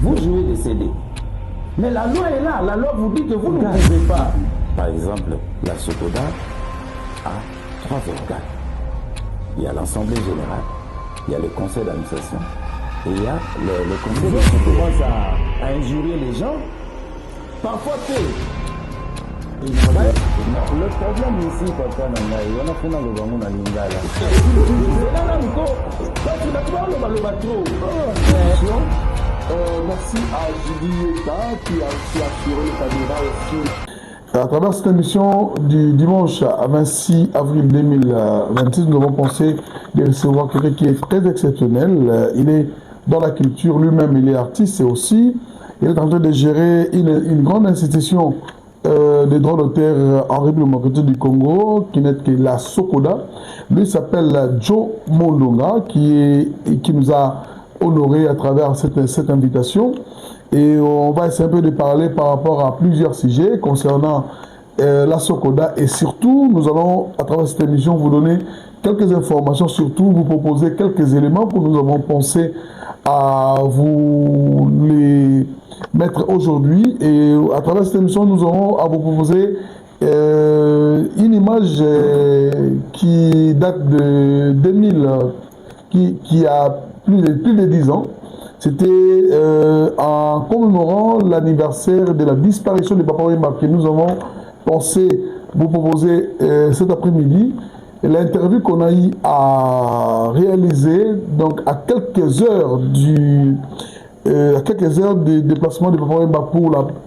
Vous jouez des CD. Mais la loi est là. La loi vous dit que vous ne pouvez pas. Par exemple, la Sokoda a 3 organes. Il y a l'Assemblée générale, il y a le conseil d'administration et il y a le conseil de qui commence à injurier les gens. Parfois, le problème ici, papa, on a fait dans le bango dans l'Ingala. Merci à Julie Yota qui a assuré le caméra aussi. À travers cette émission du dimanche 26 avril 2026, nous avons pensé de recevoir quelqu'un qui est très exceptionnel. Il est dans la culture, lui-même il est artiste et aussi il est en train de gérer une grande institution des droits d'auteur en République démocratique du Congo, qui n'est que la Sokoda. Lui s'appelle Joe Mondonga, qui nous a honoré à travers cette invitation. Et on va essayer un peu de parler par rapport à plusieurs sujets concernant la Sokoda. Et surtout, nous allons, à travers cette émission, vous donner quelques informations, surtout vous proposer quelques éléments que nous avons pensé à vous les mettre aujourd'hui. Et à travers cette émission, nous aurons à vous proposer une image qui date de 2000, qui a plus de 10 ans. C'était en commémorant l'anniversaire de la disparition de Papa Wemba que nous avons pensé vous proposer cet après-midi. L'interview qu'on a eu à réaliser donc à quelques heures du déplacement de Papa Wemba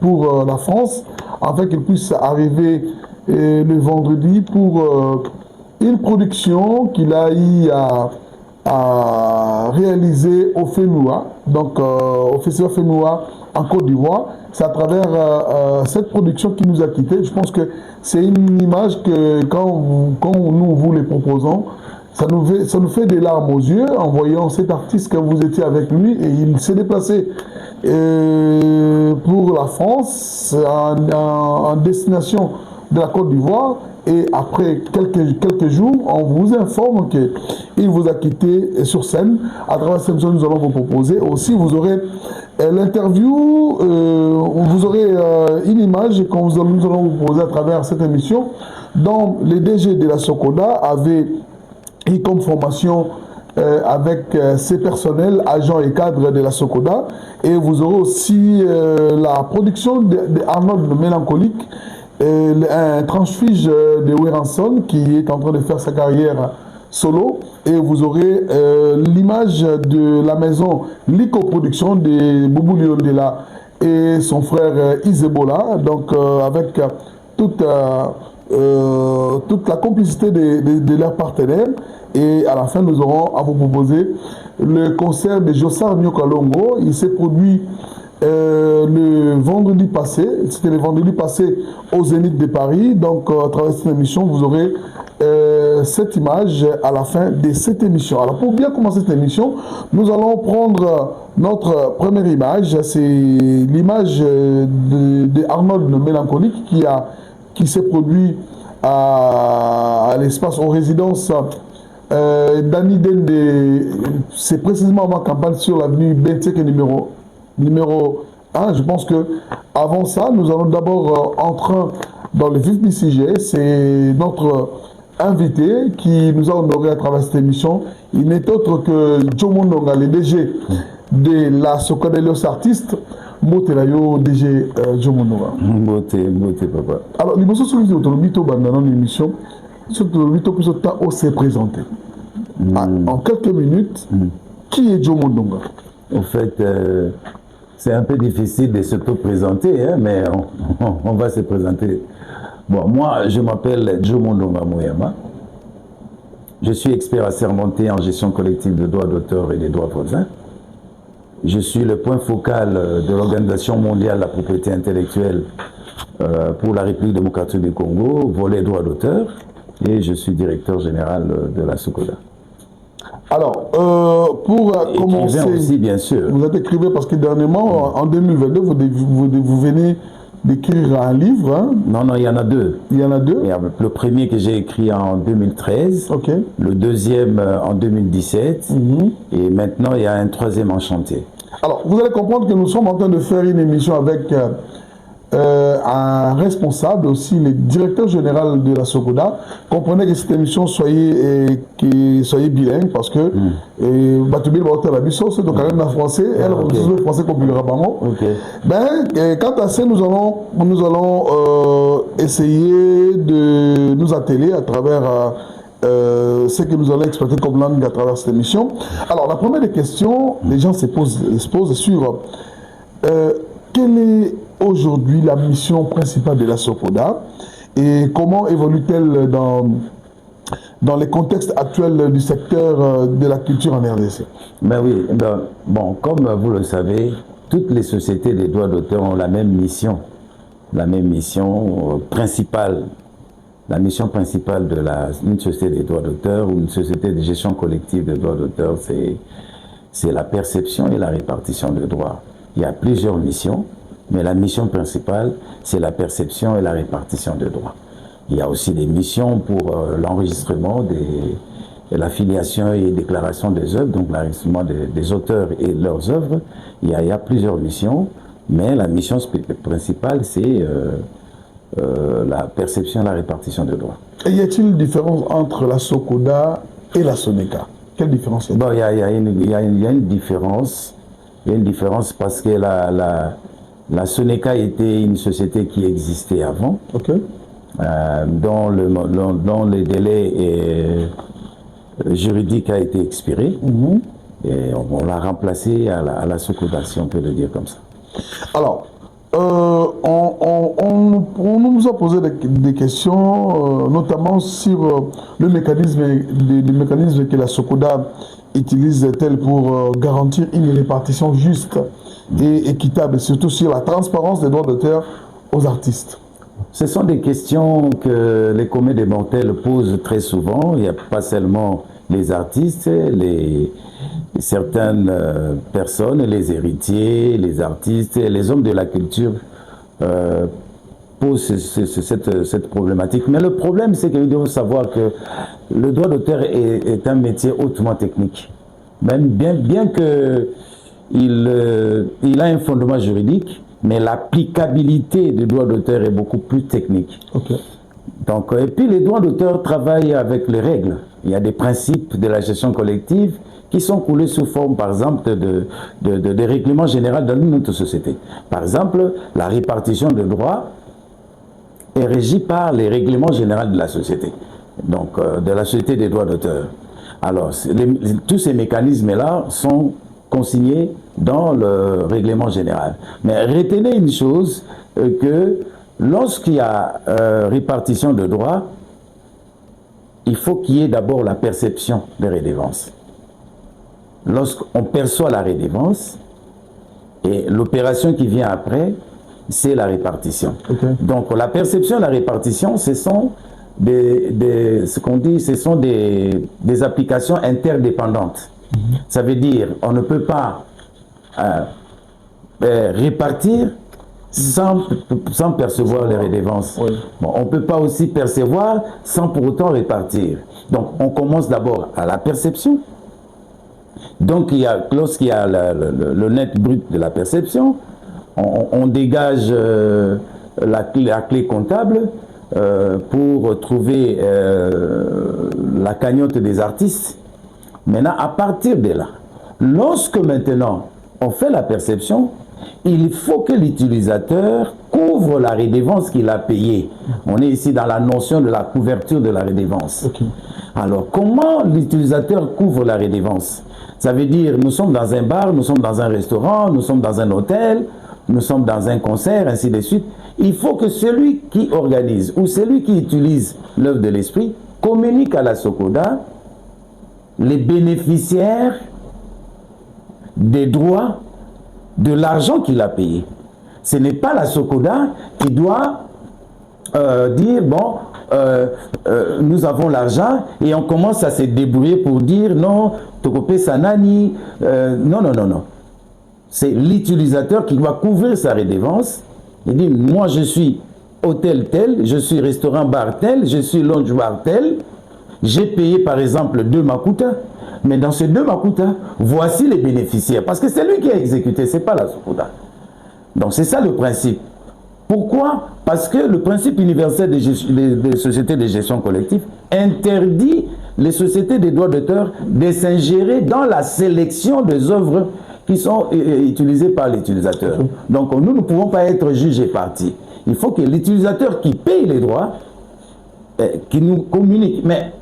pour la France, afin qu'il puisse arriver le vendredi pour une production qu'il a eu à réaliser au FENUA, donc au Festival FENUA en Côte d'Ivoire. C'est à travers cette production qui nous a quittés. Je pense que c'est une image que quand nous vous les proposons, ça nous fait des larmes aux yeux en voyant cet artiste que vous étiez avec lui et il s'est déplacé pour la France en destination de la Côte d'Ivoire. Et après quelques jours, on vous informe qu'il vous a quitté sur scène. À travers cette émission, nous allons vous proposer. Aussi, vous aurez l'interview, vous aurez une image que nous allons vous proposer à travers cette émission, dont les DG de la Sokoda avaient eu comme formation avec ses personnels, agents et cadres de la Sokoda. Et vous aurez aussi la production d'Arnold Mélancolique, un transfuge de Weranson qui est en train de faire sa carrière solo, et vous aurez l'image de la maison Lico Production de Boubou Liondela et son frère Isebola, donc avec toute la complicité de leurs partenaires. Et à la fin, nous aurons à vous proposer le concert de Jossar Nyokalongo. Il s'est produit le vendredi passé, c'était le vendredi passé au Zénith de Paris. Donc à travers cette émission, vous aurez cette image à la fin de cette émission. Alors pour bien commencer cette émission, nous allons prendre notre première image. C'est l'image de Arnold Mélancolique qui s'est produit à l'espace aux résidences Dani Dende. C'est précisément ma campagne sur l'avenue Benteke numéro 1. Je pense que avant ça, nous allons d'abord entrer dans le vif du sujet. C'est notre invité qui nous a honoré à travers cette émission. Il n'est autre que Joe Mondonga, le DG de la Sokoda Los Artistes. Motelayo DG Joe Mondonga. Moté papa. Alors, il me semble que vous avez dans l'émission, on s'est présenté. En quelques minutes, qui est Joe Mondonga? En fait, c'est un peu difficile de s'auto-présenter, hein, mais on va se présenter. Bon, moi, je m'appelle Joe Mondonga Mouyama. Je suis expert assermenté en gestion collective de droits d'auteur et des droits voisins. Je suis le point focal de l'Organisation mondiale de la propriété intellectuelle pour la République démocratique du Congo, volet droits d'auteur, et je suis directeur général de la Sokoda. Alors, pour commencer, aussi, bien sûr. Vous êtes écrivain parce que dernièrement, en 2022, vous venez d'écrire un livre. Hein. Non, non, il y en a deux. Il y en a deux. Il y a le premier que j'ai écrit en 2013, Ok. le deuxième en 2017, et maintenant il y a un troisième en chantier. Alors, vous allez comprendre que nous sommes en train de faire une émission avec un responsable, aussi le directeur général de la Sokoda. Comprenez que cette émission soyez bilingue parce que Batubil va être la biso, c'est donc quand même en français, elle va le français comme le rabango. Ben, quant à ça, nous allons essayer de nous atteler à travers ce que nous allons exploiter comme langue à travers cette émission. Alors, la première des questions, les gens se posent sur quelle est aujourd'hui la mission principale de la Sokoda et comment évolue-t-elle dans les contextes actuels du secteur de la culture en RDC? Ben oui, bon, comme vous le savez, toutes les sociétés des droits d'auteur ont la même mission principale. La mission principale d'une société des droits d'auteur ou une société de gestion collective des droits d'auteur, c'est la perception et la répartition de droits. Il y a plusieurs missions, mais la mission principale, c'est la perception et la répartition de droits. Il y a aussi des missions pour l'enregistrement de l'affiliation et déclaration des œuvres, donc l'enregistrement des auteurs et leurs œuvres. Il y a plusieurs missions, mais la mission principale, c'est la perception et la répartition de droits. Et y a-t-il une différence entre la Sokoda et la Soneka? Quelle différence y a-t-il? Bon, il y a une différence. Il y a une différence parce que la Soneka était une société qui existait avant, dont le délai juridique a été expiré, et on l'a remplacé à la Sokoda, si on peut le dire comme ça. Alors, on nous a posé des questions, notamment sur le mécanisme que la Sokoda utilise-t-elle pour garantir une répartition juste et équitable, surtout sur la transparence des droits d'auteur aux artistes. Ce sont des questions que les communs des mortels posent très souvent. Il n'y a pas seulement les artistes, certaines personnes, les héritiers, les artistes, les hommes de la culture posent cette problématique. Mais le problème, c'est qu'il faut savoir que le droit d'auteur est un métier hautement technique. Même bien que il a un fondement juridique, mais l'applicabilité du droit d'auteur est beaucoup plus technique. Donc, et puis les droits d'auteur travaillent avec les règles. Il y a des principes de la gestion collective qui sont coulés sous forme, par exemple, de règlements généraux dans notre société. Par exemple, la répartition de droits est régie par les règlements généraux de la société, donc de la société des droits d'auteur. Alors, tous ces mécanismes-là sont consignés dans le règlement général. Mais retenez une chose, que lorsqu'il y a répartition de droits, il faut qu'il y ait d'abord la perception des redevances. Lorsqu'on perçoit la redevance, et l'opération qui vient après, c'est la répartition. Donc la perception et la répartition, ce sont ce qu'on dit, ce sont des applications interdépendantes. Ça veut dire, on ne peut pas répartir sans percevoir les redevances. Bon, on ne peut pas aussi percevoir sans pour autant répartir. Donc on commence d'abord à la perception. Donc lorsqu'il y a le net brut de la perception, on dégage la clé comptable pour trouver la cagnotte des artistes. Maintenant, à partir de là, lorsque maintenant on fait la perception, il faut que l'utilisateur couvre la redevance qu'il a payée. On est ici dans la notion de la couverture de la redevance. Alors, comment l'utilisateur couvre la redevance? Ça veut dire, nous sommes dans un bar, nous sommes dans un restaurant, nous sommes dans un hôtel, nous sommes dans un concert, ainsi de suite. Il faut que celui qui organise ou celui qui utilise l'œuvre de l'esprit communique à la Sokoda les bénéficiaires des droits de l'argent qu'il a payé. Ce n'est pas la Sokoda qui doit dire, bon, nous avons l'argent et on commence à se débrouiller pour dire, non, Tokopé Sanani, non. C'est l'utilisateur qui doit couvrir sa redevance. Il dit, moi je suis hôtel tel, je suis restaurant bar tel, je suis lounge bar tel, j'ai payé par exemple 2 makuta, mais dans ces 2 makuta, voici les bénéficiaires. Parce que c'est lui qui a exécuté, ce n'est pas la Sokoda. Donc c'est ça le principe. Pourquoi? Parce que le principe universel des sociétés de gestion collective interdit les sociétés des droits d'auteur de s'ingérer dans la sélection des œuvres qui sont utilisées par l'utilisateur. Donc nous ne pouvons pas être jugés partis. Il faut que l'utilisateur qui paye les droits, qui nous communique. Mais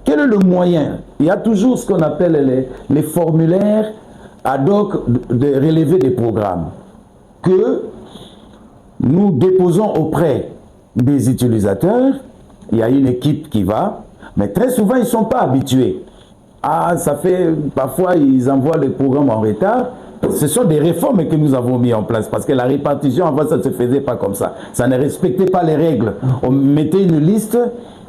quel est le moyen? Il y a toujours ce qu'on appelle les formulaires ad hoc de relever des programmes que nous déposons auprès des utilisateurs. Il y a une équipe qui va, mais très souvent ils ne sont pas habitués. Ah, ça fait, parfois ils envoient les programmes en retard. Ce sont des réformes que nous avons mis en place parce que la répartition avant ça ne se faisait pas comme ça. Ça ne respectait pas les règles. On mettait une liste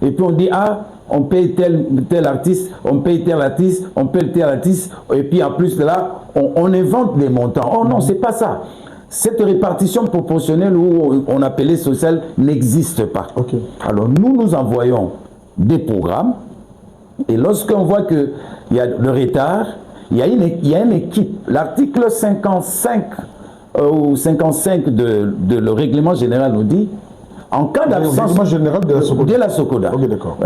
et puis on dit ah, on paye tel artiste, on paye tel artiste, on paye tel artiste et puis en plus de là, on invente des montants. Oh non, c'est pas ça. Cette répartition proportionnelle où on appelait sociale n'existe pas. Okay. Alors nous envoyons des programmes et lorsqu'on voit qu'il y a le retard, il y a une équipe. L'article 55 ou 55 de le règlement général nous dit en cas d'absence. Le règlement général de la Sokoda. Okay, d'accord.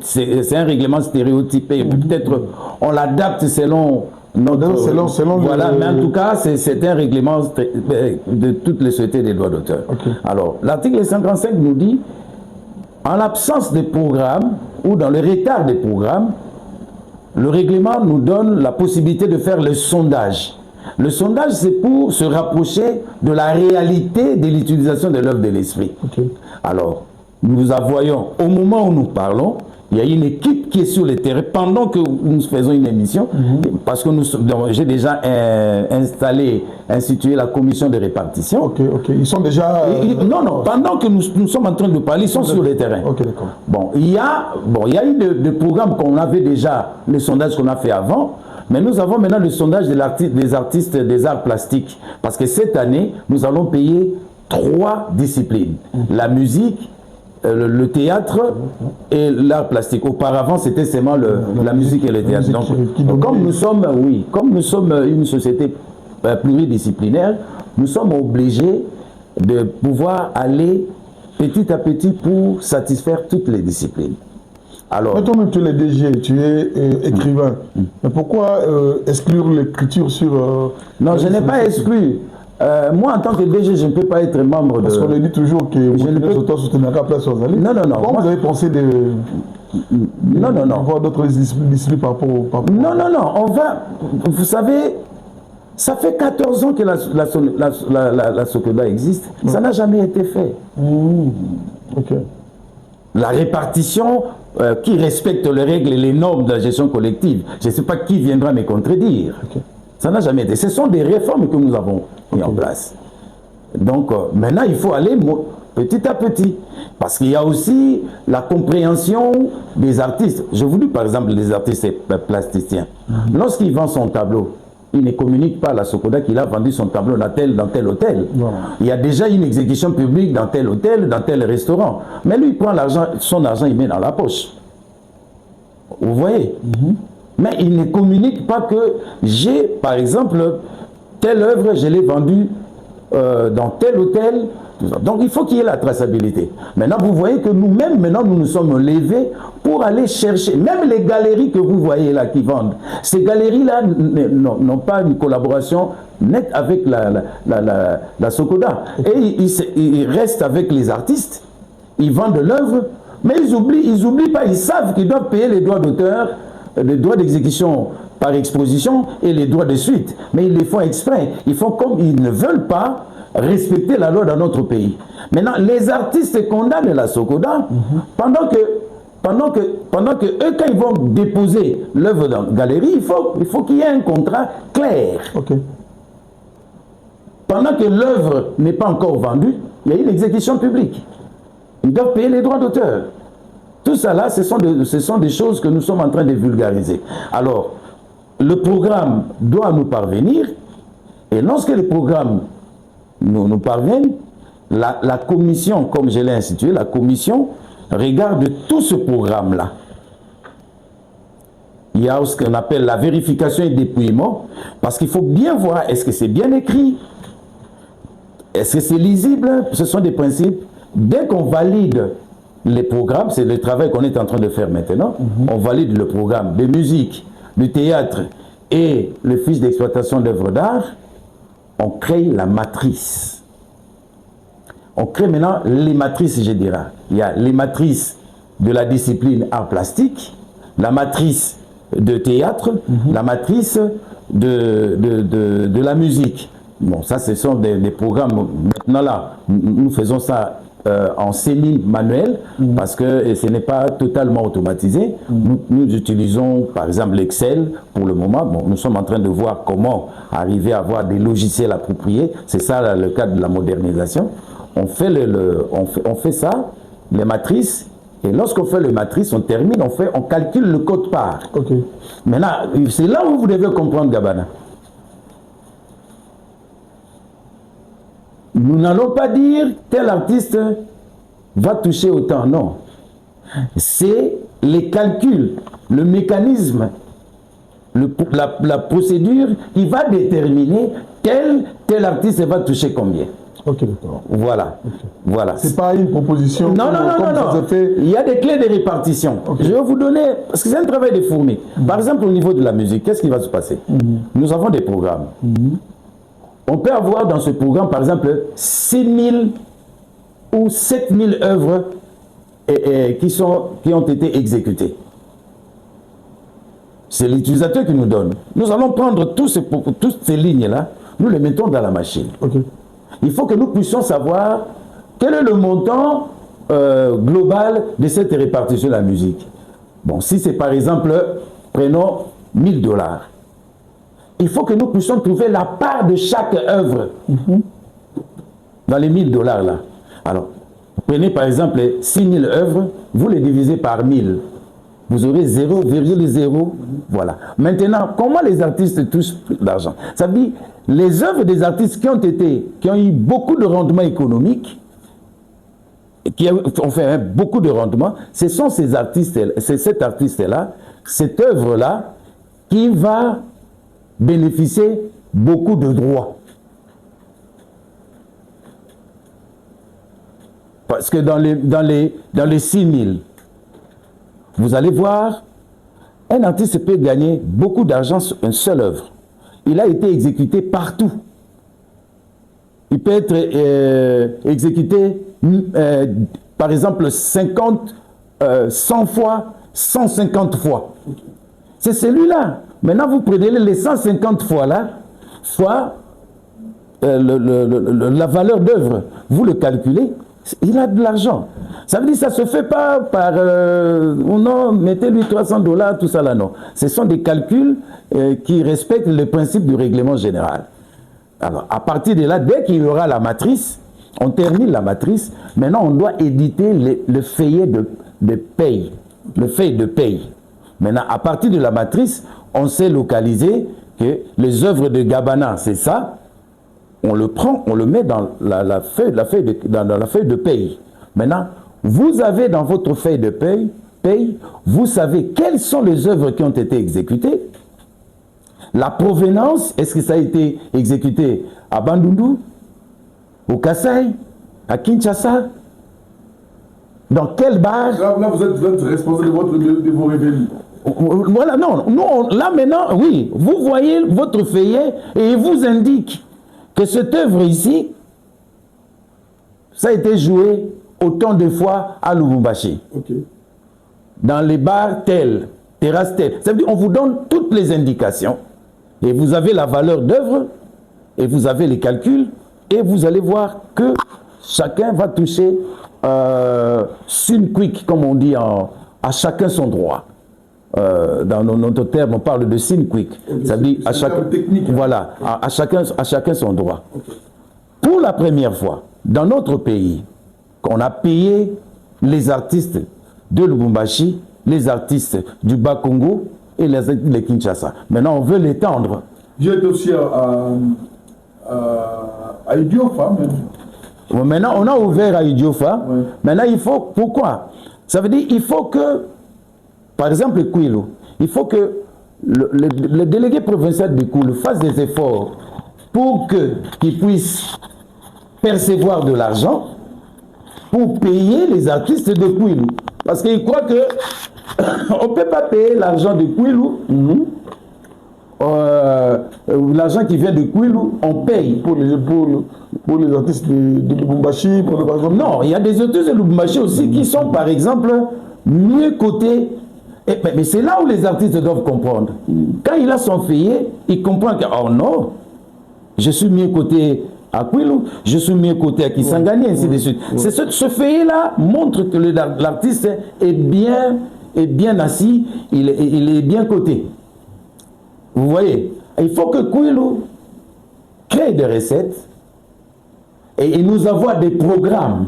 C'est un règlement stéréotypé. Peut-être on l'adapte selon. Selon voilà, mais en tout cas, c'est un règlement de toutes les sociétés des droits d'auteur. Okay. Alors, l'article 55 nous dit, en l'absence de programme ou dans le retard des programmes, le règlement nous donne la possibilité de faire le sondage. Le sondage, c'est pour se rapprocher de la réalité de l'utilisation de l'œuvre de l'esprit. Okay. Alors, nous voyons, au moment où nous parlons, il y a une équipe qui est sur le terrain pendant que nous faisons une émission, parce que j'ai déjà institué la commission de répartition. Ok. Ils sont déjà... Non, pendant que nous sommes en train de parler, ils sont sur le terrain. Ok, d'accord. Bon, il y a eu des programmes qu'on avait déjà, le sondage qu'on a fait avant, mais nous avons maintenant le sondage des artistes des arts plastiques, parce que cette année, nous allons payer 3 disciplines. La musique, le théâtre et l'art plastique. Auparavant, c'était seulement la musique et le théâtre. Donc, comme nous sommes une société pluridisciplinaire, nous sommes obligés de pouvoir aller petit à petit pour satisfaire toutes les disciplines. Alors, mais toi-même, tu es DG, tu es écrivain. Mais pourquoi exclure l'écriture sur... Non, je n'ai pas exclu. Moi, en tant que DG, je ne peux pas être membre de... Parce qu'on dit toujours que vous ne pouvez soutenir la place aux alliés. Non. Comment vous avez pensé de... Non. voir d'autres disciplines par rapport au... Non. On va... Vous savez, ça fait 14 ans que la Sokoda existe. Ça n'a jamais été fait. Ok. La répartition qui respecte les règles et les normes de la gestion collective, je ne sais pas qui viendra me contredire. Okay. Ça n'a jamais été. Ce sont des réformes que nous avons mis en place. Donc, maintenant, il faut aller petit à petit. Parce qu'il y a aussi la compréhension des artistes. Je vous dis par exemple les artistes plasticiens. Lorsqu'il vend son tableau, il ne communique pas à la Sokoda qu'il a vendu son tableau dans tel hôtel. Il y a déjà une exécution publique dans tel hôtel, dans tel restaurant. Mais lui, il prend son argent, il met dans la poche. Vous voyez? Mais il ne communique pas que j'ai, par exemple, telle œuvre, je l'ai vendue dans tel hôtel. Donc il faut qu'il y ait la traçabilité. Maintenant, vous voyez que nous-mêmes, maintenant, nous nous sommes levés pour aller chercher, même les galeries que vous voyez là qui vendent, ces galeries-là n'ont pas une collaboration nette avec la Sokoda. Et ils restent avec les artistes, ils vendent l'œuvre, mais ils oublient pas, ils savent qu'ils doivent payer les droits d'auteur, les droits d'exécution par exposition et les droits de suite. Mais ils les font exprès. Ils font comme ils ne veulent pas respecter la loi dans notre pays. Maintenant, les artistes condamnent la Sokoda pendant que eux, quand ils vont déposer l'œuvre dans la galerie, il faut qu'il y ait un contrat clair. Okay. Pendant que l'œuvre n'est pas encore vendue, il y a une exécution publique. Ils doivent payer les droits d'auteur. Tout ça là, ce sont des choses que nous sommes en train de vulgariser. Alors, le programme doit nous parvenir, et lorsque le programme nous parviennent, la commission, comme je l'ai instituée, la commission regarde tout ce programme-là. Il y a ce qu'on appelle la vérification et dépouillement, parce qu'il faut bien voir, est-ce que c'est bien écrit? Est-ce que c'est lisible? Ce sont des principes. Dès qu'on valide les programmes, c'est le travail qu'on est en train de faire maintenant, on valide le programme de musique, du théâtre et le fiche d'exploitation d'œuvres d'art, on crée la matrice. On crée maintenant les matrices, je dirais. Il y a les matrices de la discipline art plastique, la matrice de théâtre, la matrice de la musique. Bon, ça, ce sont des programmes. Maintenant, là, nous faisons ça en semi-manuel parce que ce n'est pas totalement automatisé. Nous utilisons, par exemple, l'Excel pour le moment. Bon, nous sommes en train de voir comment arriver à avoir des logiciels appropriés. C'est ça là, le cadre de la modernisation. On fait, on fait ça, les matrices. Et lorsqu'on fait les matrices, on termine, on calcule le code part. Okay. Maintenant, c'est là où vous devez comprendre, Gabana. Nous n'allons pas dire tel artiste va toucher autant, non. C'est les calculs, le mécanisme, la procédure qui va déterminer tel artiste va toucher combien. Ok, d'accord. Voilà. Okay. Voilà. C'est pas une proposition. Non. Il y a des clés de répartition. Okay. Je vais vous donner, parce que c'est un travail de fourmi. Par exemple, au niveau de la musique, qu'est-ce qui va se passer? Nous avons des programmes. On peut avoir dans ce programme, par exemple, 6 000 ou 7 000 œuvres qui ont été exécutées. C'est l'utilisateur qui nous donne. Nous allons prendre toutes ces lignes-là, nous les mettons dans la machine. Okay. Il faut que nous puissions savoir quel est le montant global de cette répartition de la musique. Bon, si c'est par exemple, prenons 1 000 $. Il faut que nous puissions trouver la part de chaque œuvre dans les 1 000 $ là. Alors, prenez par exemple 6 000 œuvres, vous les divisez par 1000. Vous aurez 0,0. Voilà. Maintenant, comment les artistes touchent d'argent? Ça veut dire, les œuvres des artistes qui ont eu beaucoup de rendement économique, qui ont fait beaucoup de rendement, ce sont ces artistes, c'est cet artiste-là, cette œuvre-là, qui va bénéficier beaucoup de droits. Parce que dans les 6 000, vous allez voir, un artiste peut gagner beaucoup d'argent sur une seule œuvre. Il a été exécuté partout. Il peut être exécuté, par exemple, 50, 100 fois, 150 fois. C'est celui-là. Maintenant, vous prenez les 150 fois là, soit la valeur d'œuvre, vous le calculez, il a de l'argent. Ça veut dire que ça ne se fait pas par non, mettez-lui 300 $, tout ça là, non. Ce sont des calculs qui respectent le principe du règlement général. Alors, à partir de là, dès qu'il y aura la matrice, on termine la matrice, maintenant on doit éditer le feuillet de paye. Le feuillet de paye. Maintenant, à partir de la matrice, on sait localiser que les œuvres de Gabana, c'est ça. On le prend, on le met dans la feuille de paye. Maintenant, vous avez dans votre feuille de paye, vous savez quelles sont les œuvres qui ont été exécutées. La provenance, est-ce que ça a été exécuté à Bandundu, au Kasaï, à Kinshasa? Dans quel bar? Là, vous êtes responsable de vos révélations. Voilà, non. Nous, là maintenant, oui, vous voyez votre feuillet et il vous indique que cette œuvre ici, ça a été joué autant de fois à Lubumbashi. Okay. Dans les bars tels, terrasses telles. Ça veut dire qu'on vous donne toutes les indications et vous avez la valeur d'œuvre et vous avez les calculs et vous allez voir que chacun va toucher sin quick, comme on dit, à chacun son droit. Dans notre terme, on parle de sin quick. Ça veut dire à chacun, voilà, à chacun son droit. Okay. Pour la première fois, dans notre pays, on a payé les artistes de Lubumbashi, les artistes du Bas-Congo et les artistes de Kinshasa. Maintenant, on veut l'étendre. J'ai été aussi À Idiofa, même. Maintenant, on a ouvert à Idiofa. Ouais. Maintenant, il faut... Pourquoi? Ça veut dire qu'il faut que, par exemple, Kouilou, il faut que le délégué provincial de Kouilou fasse des efforts pour qu'il puisse percevoir de l'argent pour payer les artistes de Kouilou. Parce qu'il croit que on ne peut pas payer l'argent de Kouilou. L'argent qui vient de Kouilou, on paye. Pour les artistes de Lubumbashi, par exemple. Non, il y a des artistes de Lubumbashi aussi qui sont, par exemple, mieux cotés. Mais c'est là où les artistes doivent comprendre. Quand il a son feuillet, il comprend que, oh non, je suis mieux coté à Kouilou, je suis mieux coté à Kisangani, ainsi de suite. Ce feuillet-là montre que l'artiste est bien assis, il est bien coté. Vous voyez, il faut que Kouilou crée des recettes et nous avoir des programmes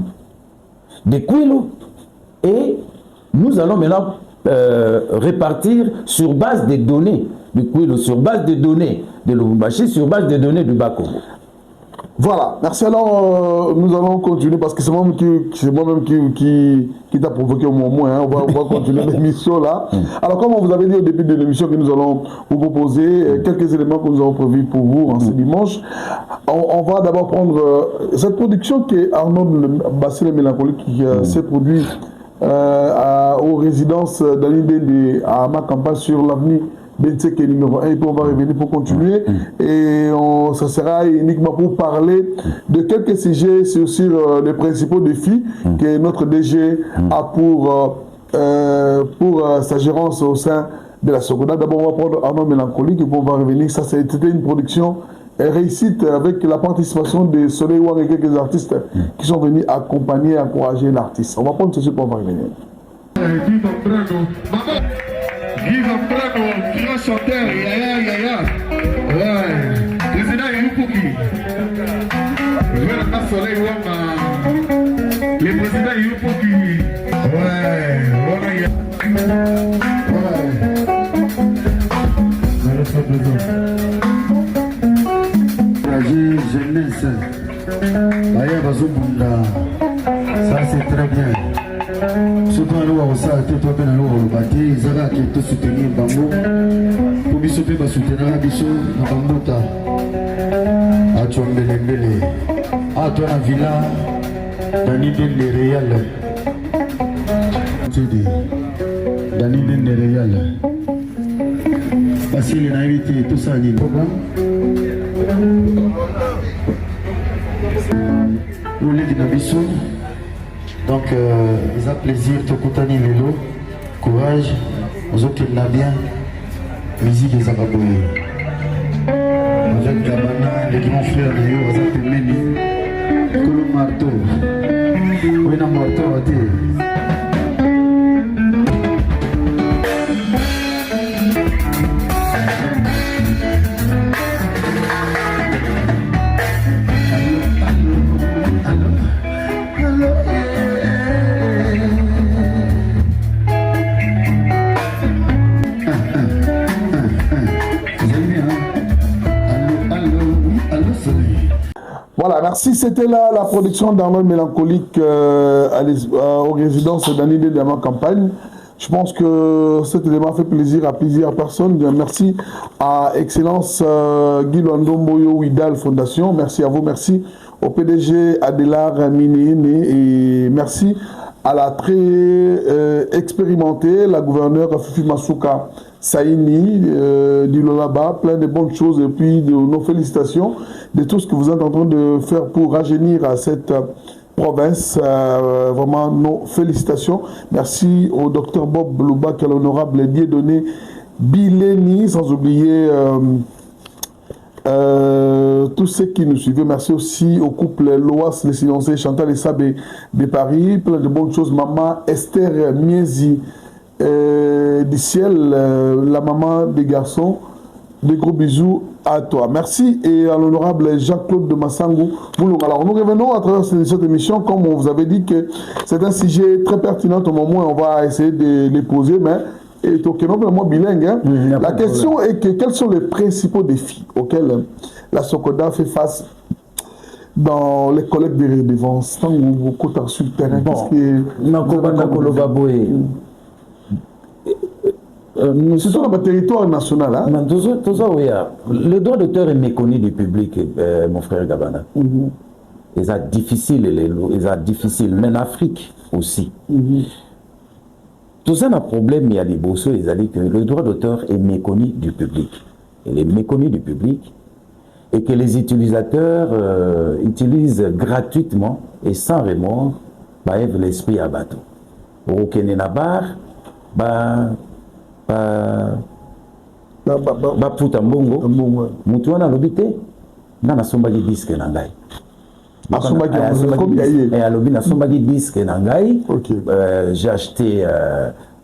de Kouilou et nous allons maintenant répartir sur base des données de Kouilou, sur base des données de Lubumbashi, sur base des données du Bas-Congo. Voilà, merci. Alors, nous allons continuer parce que c'est moi-même qui t'a provoqué au moment. Hein. On va continuer l'émission là. Alors, comme on vous avait dit au début de l'émission que nous allons vous proposer quelques éléments que nous avons prévus pour vous en ce dimanche. On va d'abord prendre cette production qui est Arnaud Bassile Mélancolique qui s'est produit aux résidences d'Alindé à ma campagne sur l'avenue Benteke numéro 1, et puis on va revenir pour continuer et ça sera uniquement pour parler de quelques sujets sur les principaux défis que notre DG a pour sa gérance au sein de la Sogoda. D'abord on va prendre Arnaud Mélancolique et puis on va revenir. Ça c'était une production réussite avec la participation de Soleil Wang et quelques artistes qui sont venus accompagner et encourager l'artiste. On va prendre ceci pour on va revenir. Guy Zambrano, grand chanteur, yaya. Ouais, président Yupuki. Je vais la Soleil Wama. Le président Yupuki. Ouais, ouais. Projet jeunesse. Baya Bazumunda. Ça c'est très bien. Surtout à l'eau, ça a été toi bien à l'eau, le bâti, Zara qui est soutenu Bango. Pour lui sauver, va soutenir la bicho, dans Bambota. Ah, tu as Mbele. Ah, toi, la villa, Dani Dende Réal. Tu dis, Dani Dende Réal. Parce qu'il a invité tout ça, il programme. Vous voulez dire bicho. Donc, ils ont plaisir de Koutani Vélo, courage, aux autres qui l'ont bien, musique des Ababoué. Avec Gabana, les grands frères de Yo, ils ont été menés, Kolo Marteau, oui, dans Marteau, on dit. Voilà, merci. C'était là la production d'Arnaud Mélancolique aux résidences d'Anidé de ma campagne. Je pense que cet élément fait plaisir à plusieurs personnes. Merci à Excellence Guy Luandomboyo Widal Fondation. Merci à vous. Merci au PDG Adélar Minéné et merci à la très expérimentée, la gouverneure Fifi Masuka Saini du Lolaba. Plein de bonnes choses et puis de nos félicitations de tout ce que vous êtes en train de faire pour rajeunir à cette province. Vraiment, nos félicitations. Merci au docteur Bob Louba, qui est l'honorable Dieudonné Bileni, sans oublier tous ceux qui nous suivent. Merci aussi au couple Loas, les silencieux, Chantal et Sabé de Paris. Plein de bonnes choses. Maman Esther Miezi du ciel, la maman des garçons. Des gros bisous à toi. Merci et à l'honorable Jacques-Claude de Massangou. Alors nous revenons à travers cette émission, comme on vous avait dit que c'est un sujet très pertinent au moment où on va essayer de les poser, mais et donc non bilingue. Hein. La question est que quels sont les principaux défis auxquels la Sogoda fait face dans les collectes des redevances, tant que vous êtes sur le terrain, Bon, c'est sur le territoire national. Hein? Le droit d'auteur est méconnu du public, mon frère Gabana. C'est difficile, mais en Afrique aussi. Tout ça, un problème, il y a des bossos, ils ont dit que le droit d'auteur est méconnu du public. Il est méconnu du public et que les utilisateurs utilisent gratuitement et sans remords l'esprit à bateau. Au Kenenabar, puta mbongo, mutu wana lobite, na sombaki disque na ngai. J'ai acheté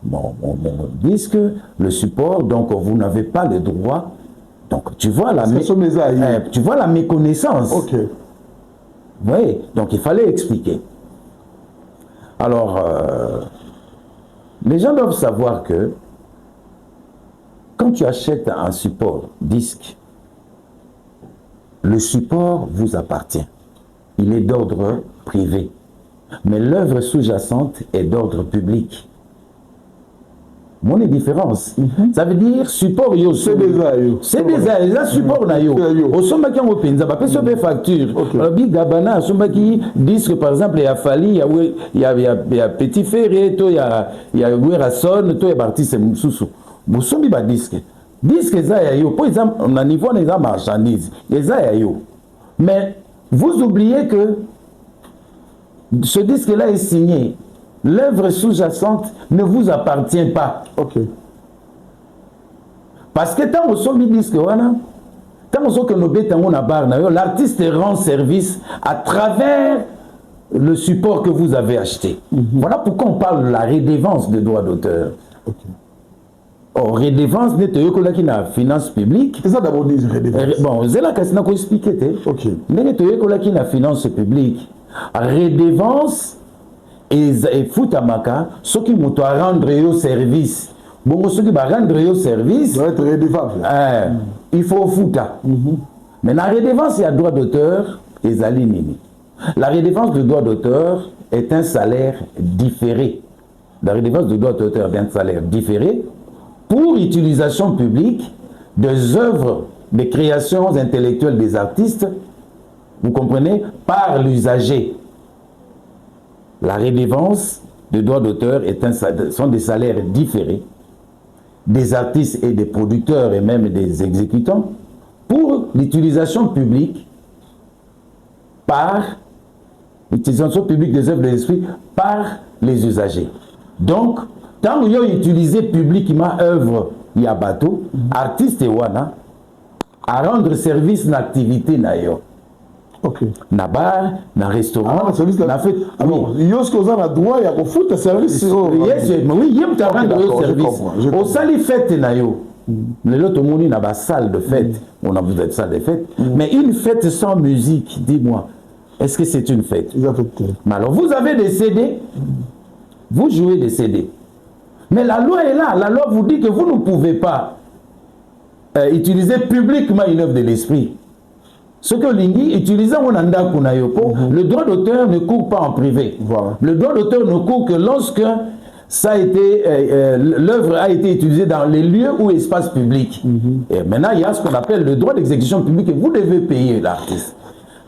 mon disque, le support, donc vous n'avez pas le droit. Donc tu vois la méconnaissance. Okay. Oui, donc il fallait expliquer. Alors, les gens doivent savoir que quand tu achètes un support disque, le support vous appartient. Il est d'ordre privé. Mais l'œuvre sous-jacente est d'ordre public. Mon différence. Ça veut dire support yo. C'est déjà yo. C'est déjà yo. Support na yo. Au sommet qui on penza, parce que c'est facture. Big Gabana, sommet qui disque par exemple il y a Fali, il y a Petit Ferré, il y a Guerasson, il y a Bartis Moussou. Moussou ba disque. Disque ça yo. Par exemple, on a niveau des marchandises. Ça yo. Mais vous oubliez que ce disque-là est signé. L'œuvre sous-jacente ne vous appartient pas. Ok. Parce que tant que son disque, tant que nous bétons na bar, l'artiste rend service à travers le support que vous avez acheté. Voilà pourquoi on parle de la redevance de droits d'auteur. Okay. Or, redevance n'est pas qui na finance publique. C'est ça d'abord dire redevance. Bon, c'est là que c'est expliqué. Ok. N'est pas qui na finance publique. Redevance et foutamaka, ceux qui m'ont rendre au service. Bon, ceux qui vont rendre au service. Doit être redevable. Il faut fouta. Mais la redevance, il y a droit d'auteur et zalinini. La redevance de droit d'auteur est un salaire différé. La redevance de droit d'auteur est un salaire différé pour utilisation publique des œuvres, des créations intellectuelles des artistes, vous comprenez, par l'usager. La redevance de droit d'auteur sont des salaires différés des artistes et des producteurs et même des exécutants pour l'utilisation publique par l'utilisation publique des œuvres de l'esprit par les usagers. Donc, tant que vous avez utilisé publiquement œuvre, il y a bateau, artiste et wana, à rendre service dans l'activité nayo. Ok. Na bar, na restaurant, na fait. Alors, yoske vous avez droit, il y a un foot service. Yes, oui, il y a un service. Au salle fête nayo. Le lot au monde n'a pas salle de fête. On a besoin de salle de fête. Mais une fête sans musique, dis-moi, est-ce que c'est une fête? Mais alors, vous avez des CD, vous jouez des CD. Mais la loi est là. La loi vous dit que vous ne pouvez pas utiliser publiquement une œuvre de l'esprit. Ce que Lingi, utilisant Onanda Kunayoko, le droit d'auteur ne court pas en privé. Voilà. Le droit d'auteur ne court que lorsque ça a été, l'œuvre a été utilisée dans les lieux ou espaces publics. Et maintenant, il y a ce qu'on appelle le droit d'exécution publique et vous devez payer l'artiste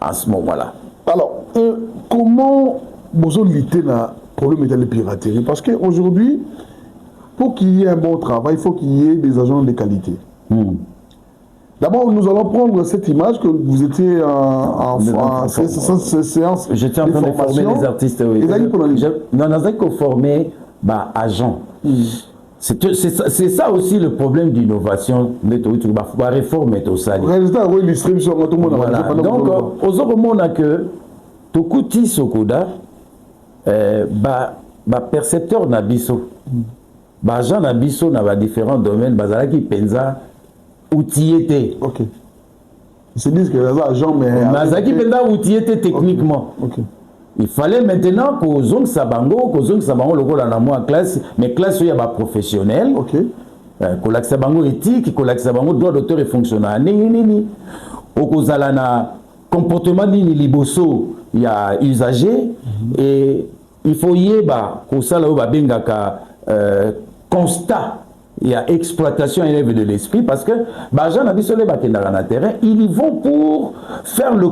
à ce moment-là. Alors, comment vous lutter dans le problème de la piraterie? Parce qu'aujourd'hui, pour qu'il y ait un bon travail, il faut qu'il y ait des agents de qualité. D'abord, nous allons prendre cette image que vous étiez en séance. J'étais en train de former les artistes. Oui. Non, nous avons formé agents. C'est ça aussi le problème d'innovation. La réforme est au salé. Donc, aux autres mondes que Tokuti Sokoda, percepteur Nabiso, agent Nabiso dans différents domaines, Bazalaki Penza. Outillé. Ok. Ils se disent que les agents, mais. Mazaki Penda outillé techniquement. Ok. Il fallait maintenant qu'aux zones Sabango, le rôle en amont en classe, mais classe il y a des professionnels. Ok. Kolak Sabango éthique, Kolak Sabango droit d'auteur et fonctionnel. Au Kozalana comportement nini liboso ya usager et il faut yeba kosala oyo babengaka constat il y a exploitation élève de l'esprit parce que gens n'habituent pas na terrain, ils y vont pour faire le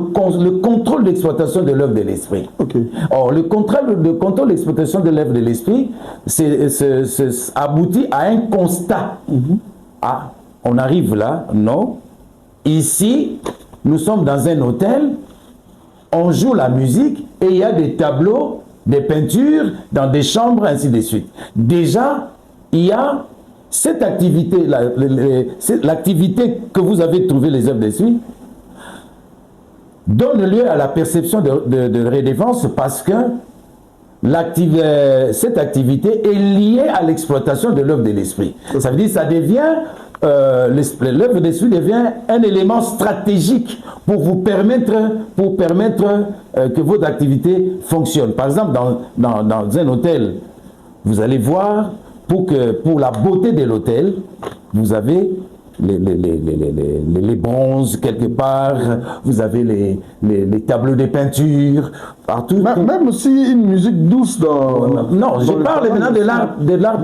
contrôle d'exploitation de l'œuvre de l'esprit. Okay. Or, le contrôle d'exploitation de l'œuvre de l'esprit aboutit à un constat. Ah, on arrive là, non. Ici, nous sommes dans un hôtel, on joue la musique et il y a des tableaux, des peintures dans des chambres, ainsi de suite. Déjà, il y a cette activité, l'activité que vous avez trouvée les œuvres d'esprit, donne lieu à la perception de redevance parce que cette activité est liée à l'exploitation de l'œuvre de l'esprit. Ça veut dire que ça devient, l'œuvre d'esprit devient un élément stratégique pour vous permettre, que votre activité fonctionne. Par exemple, dans un hôtel, vous allez voir, pour la beauté de l'hôtel, vous avez les bronzes quelque part, vous avez les tableaux de peinture, partout. Même aussi une musique douce dans... Non, je parle maintenant de l'art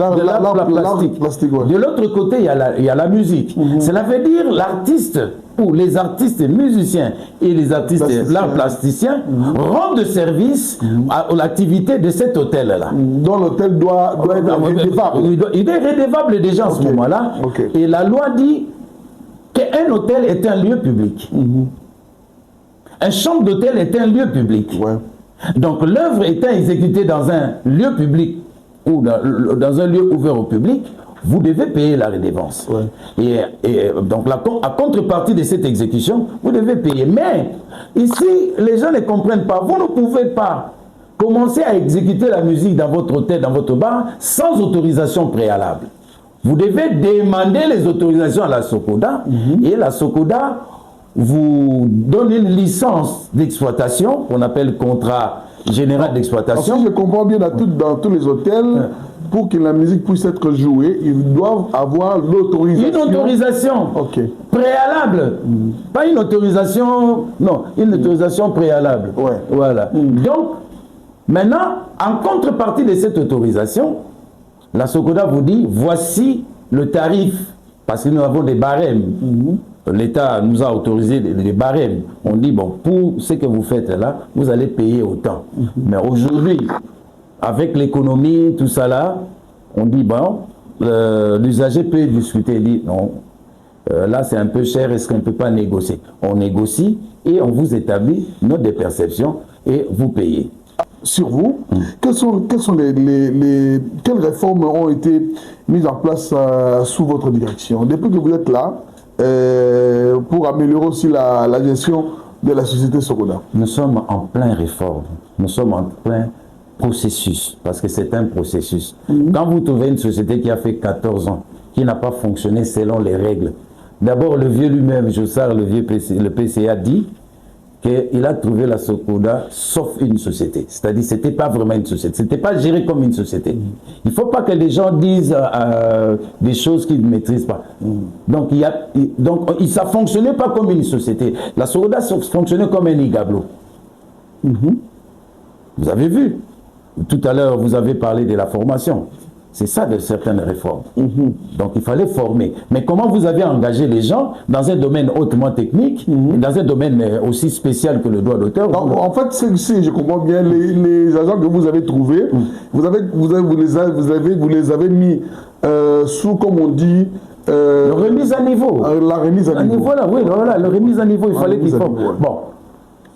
plastique. Ouais. De l'autre côté, il y a la musique. Cela veut dire l'artiste, ou les artistes musiciens et les artistes l'art plasticien rendent service à l'activité de cet hôtel-là. Donc l'hôtel doit être redevable. Il est redevable déjà en ce moment-là. Et la loi dit qu'un hôtel est un lieu public. Un chambre d'hôtel est un lieu public. Ouais. Donc l'œuvre étant exécutée dans un lieu public ou dans un lieu ouvert au public, vous devez payer la redevance. Ouais. Et donc, à contrepartie de cette exécution, vous devez payer. Mais ici, les gens ne comprennent pas. Vous ne pouvez pas commencer à exécuter la musique dans votre hôtel, dans votre bar, sans autorisation préalable. Vous devez demander les autorisations à la SOCODA et la SOCODA vous donne une licence d'exploitation qu'on appelle contrat général d'exploitation. Si je comprends bien, dans tous les hôtels, pour que la musique puisse être jouée, ils doivent avoir l'autorisation. Une autorisation préalable. Pas une autorisation, non, une autorisation préalable. Ouais. Voilà. Donc, maintenant, en contrepartie de cette autorisation, la SOCODA vous dit, voici le tarif, parce que nous avons des barèmes. L'État nous a autorisé des barèmes. On dit, bon, pour ce que vous faites là, vous allez payer autant. Mais aujourd'hui, avec l'économie, tout ça là, on dit, bon, l'usager peut discuter, il dit, non, là c'est un peu cher, est-ce qu'on ne peut pas négocier? On négocie et on vous établit notre déperception et vous payez. Sur vous, quelles réformes ont été mises en place sous votre direction depuis que vous êtes là pour améliorer aussi la gestion de la société SOCODA? Nous sommes en plein réforme, nous sommes en plein processus, parce que c'est un processus. Quand vous trouvez une société qui a fait 14 ans, qui n'a pas fonctionné selon les règles, d'abord le vieux lui-même, Jossard, le PCA dit qu'il a trouvé la SOCODA sauf une société. C'est-à-dire que ce n'était pas vraiment une société. Ce n'était pas géré comme une société. Il ne faut pas que les gens disent des choses qu'ils ne maîtrisent pas. Donc, ça ne fonctionnait pas comme une société. La SOCODA fonctionnait comme un igablo. Vous avez vu. Tout à l'heure, vous avez parlé de la formation. C'est ça de certaines réformes. Donc il fallait former. Mais comment vous avez engagé les gens dans un domaine hautement technique, dans un domaine aussi spécial que le droit d'auteur? En fait, si je comprends bien, les agents que vous avez trouvés, vous les avez mis sous, comme on dit, la remise à niveau. La remise à niveau. Voilà, oui, voilà, la remise à niveau, il fallait qu'ils forment. Bon.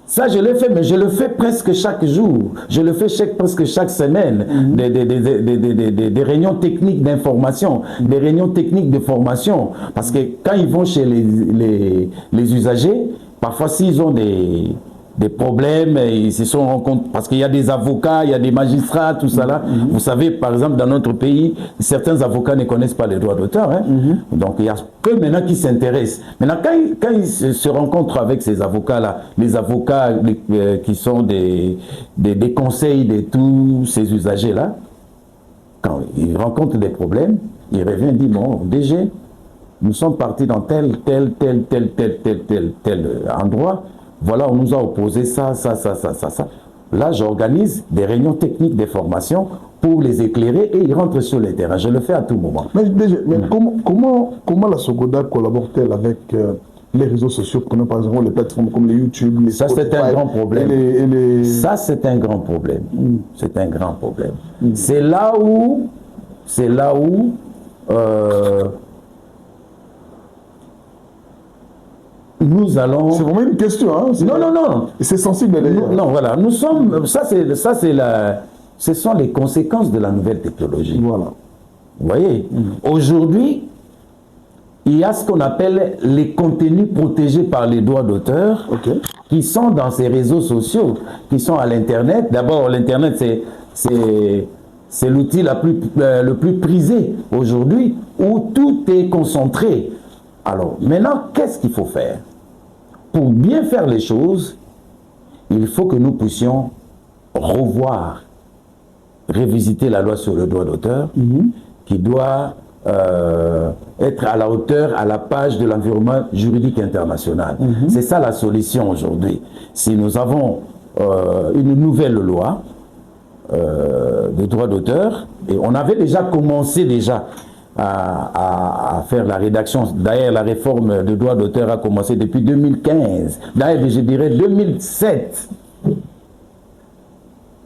Ça, je l'ai fait, mais je le fais presque chaque jour. Je le fais presque chaque semaine. Des réunions techniques d'information, des réunions techniques de formation. Parce que quand ils vont chez les usagers, parfois s'ils ont des problèmes, ils se sont rencontrés, parce qu'il y a des avocats, il y a des magistrats, tout ça là. Vous savez, par exemple, dans notre pays, certains avocats ne connaissent pas les droits d'auteur. Donc, il y a peu maintenant qui s'intéressent. Maintenant, quand ils se rencontrent avec ces avocats-là, les avocats qui sont des conseils de tous ces usagers-là, quand ils rencontrent des problèmes, ils reviennent et disent, bon, DG, nous sommes partis dans tel endroit. voilà, on nous a opposé ça. Là, j'organise des réunions techniques, des formations pour les éclairer et ils rentrent sur le terrain. Je le fais à tout moment. Mais comment la Sogoda collabore-t-elle avec les réseaux sociaux, prenons par exemple les plateformes comme les YouTube, les Ça, Spotify, c'est un grand problème. Ça, c'est un grand problème. C'est un grand problème. C'est là où nous allons... C'est vraiment une question, hein? Non. C'est sensible d'ailleurs. Non, voilà. Nous sommes... Ce sont les conséquences de la nouvelle technologie. Voilà. Vous voyez, aujourd'hui, il y a ce qu'on appelle les contenus protégés par les droits d'auteur, qui sont dans ces réseaux sociaux, qui sont à l'Internet. D'abord, l'Internet, c'est l'outil le plus prisé aujourd'hui, où tout est concentré. Alors, maintenant, qu'est-ce qu'il faut faire? Pour bien faire les choses, il faut que nous puissions revoir, révisiter la loi sur le droit d'auteur, qui doit être à la hauteur, à la page de l'environnement juridique international. C'est ça la solution aujourd'hui. Si nous avons une nouvelle loi de droit d'auteur, et on avait déjà commencé à faire la rédaction. D'ailleurs, la réforme de droit d'auteur a commencé depuis 2015. D'ailleurs, je dirais 2007,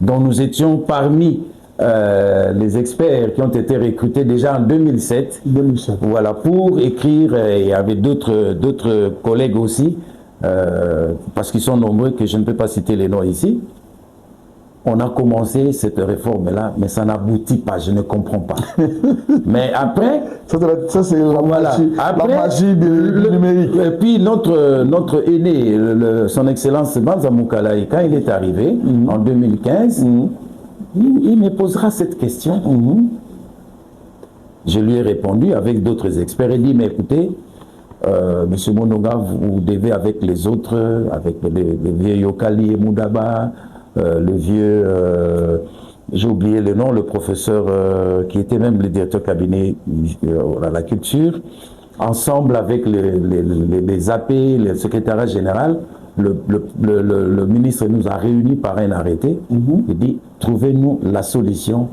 dont nous étions parmi les experts qui ont été recrutés déjà en 2007. Voilà, pour écrire, et avec d'autres collègues aussi, parce qu'ils sont nombreux que je ne peux pas citer les noms ici. On a commencé cette réforme-là, mais ça n'aboutit pas, je ne comprends pas. Mais après... Ça c'est la magie du numérique. Et puis notre aîné, son Excellence Banza Moukalaï, quand il est arrivé, en 2015, il me posera cette question. Je lui ai répondu avec d'autres experts. Il dit, mais écoutez, Monsieur Monoga, vous devez avec les autres, avec le vieux Yokali et Moudaba, le vieux, j'ai oublié le nom, le professeur qui était même le directeur cabinet à la culture, ensemble avec les AP, le secrétariat général, le ministre nous a réunis par un arrêté. Il dit, trouvez-nous la solution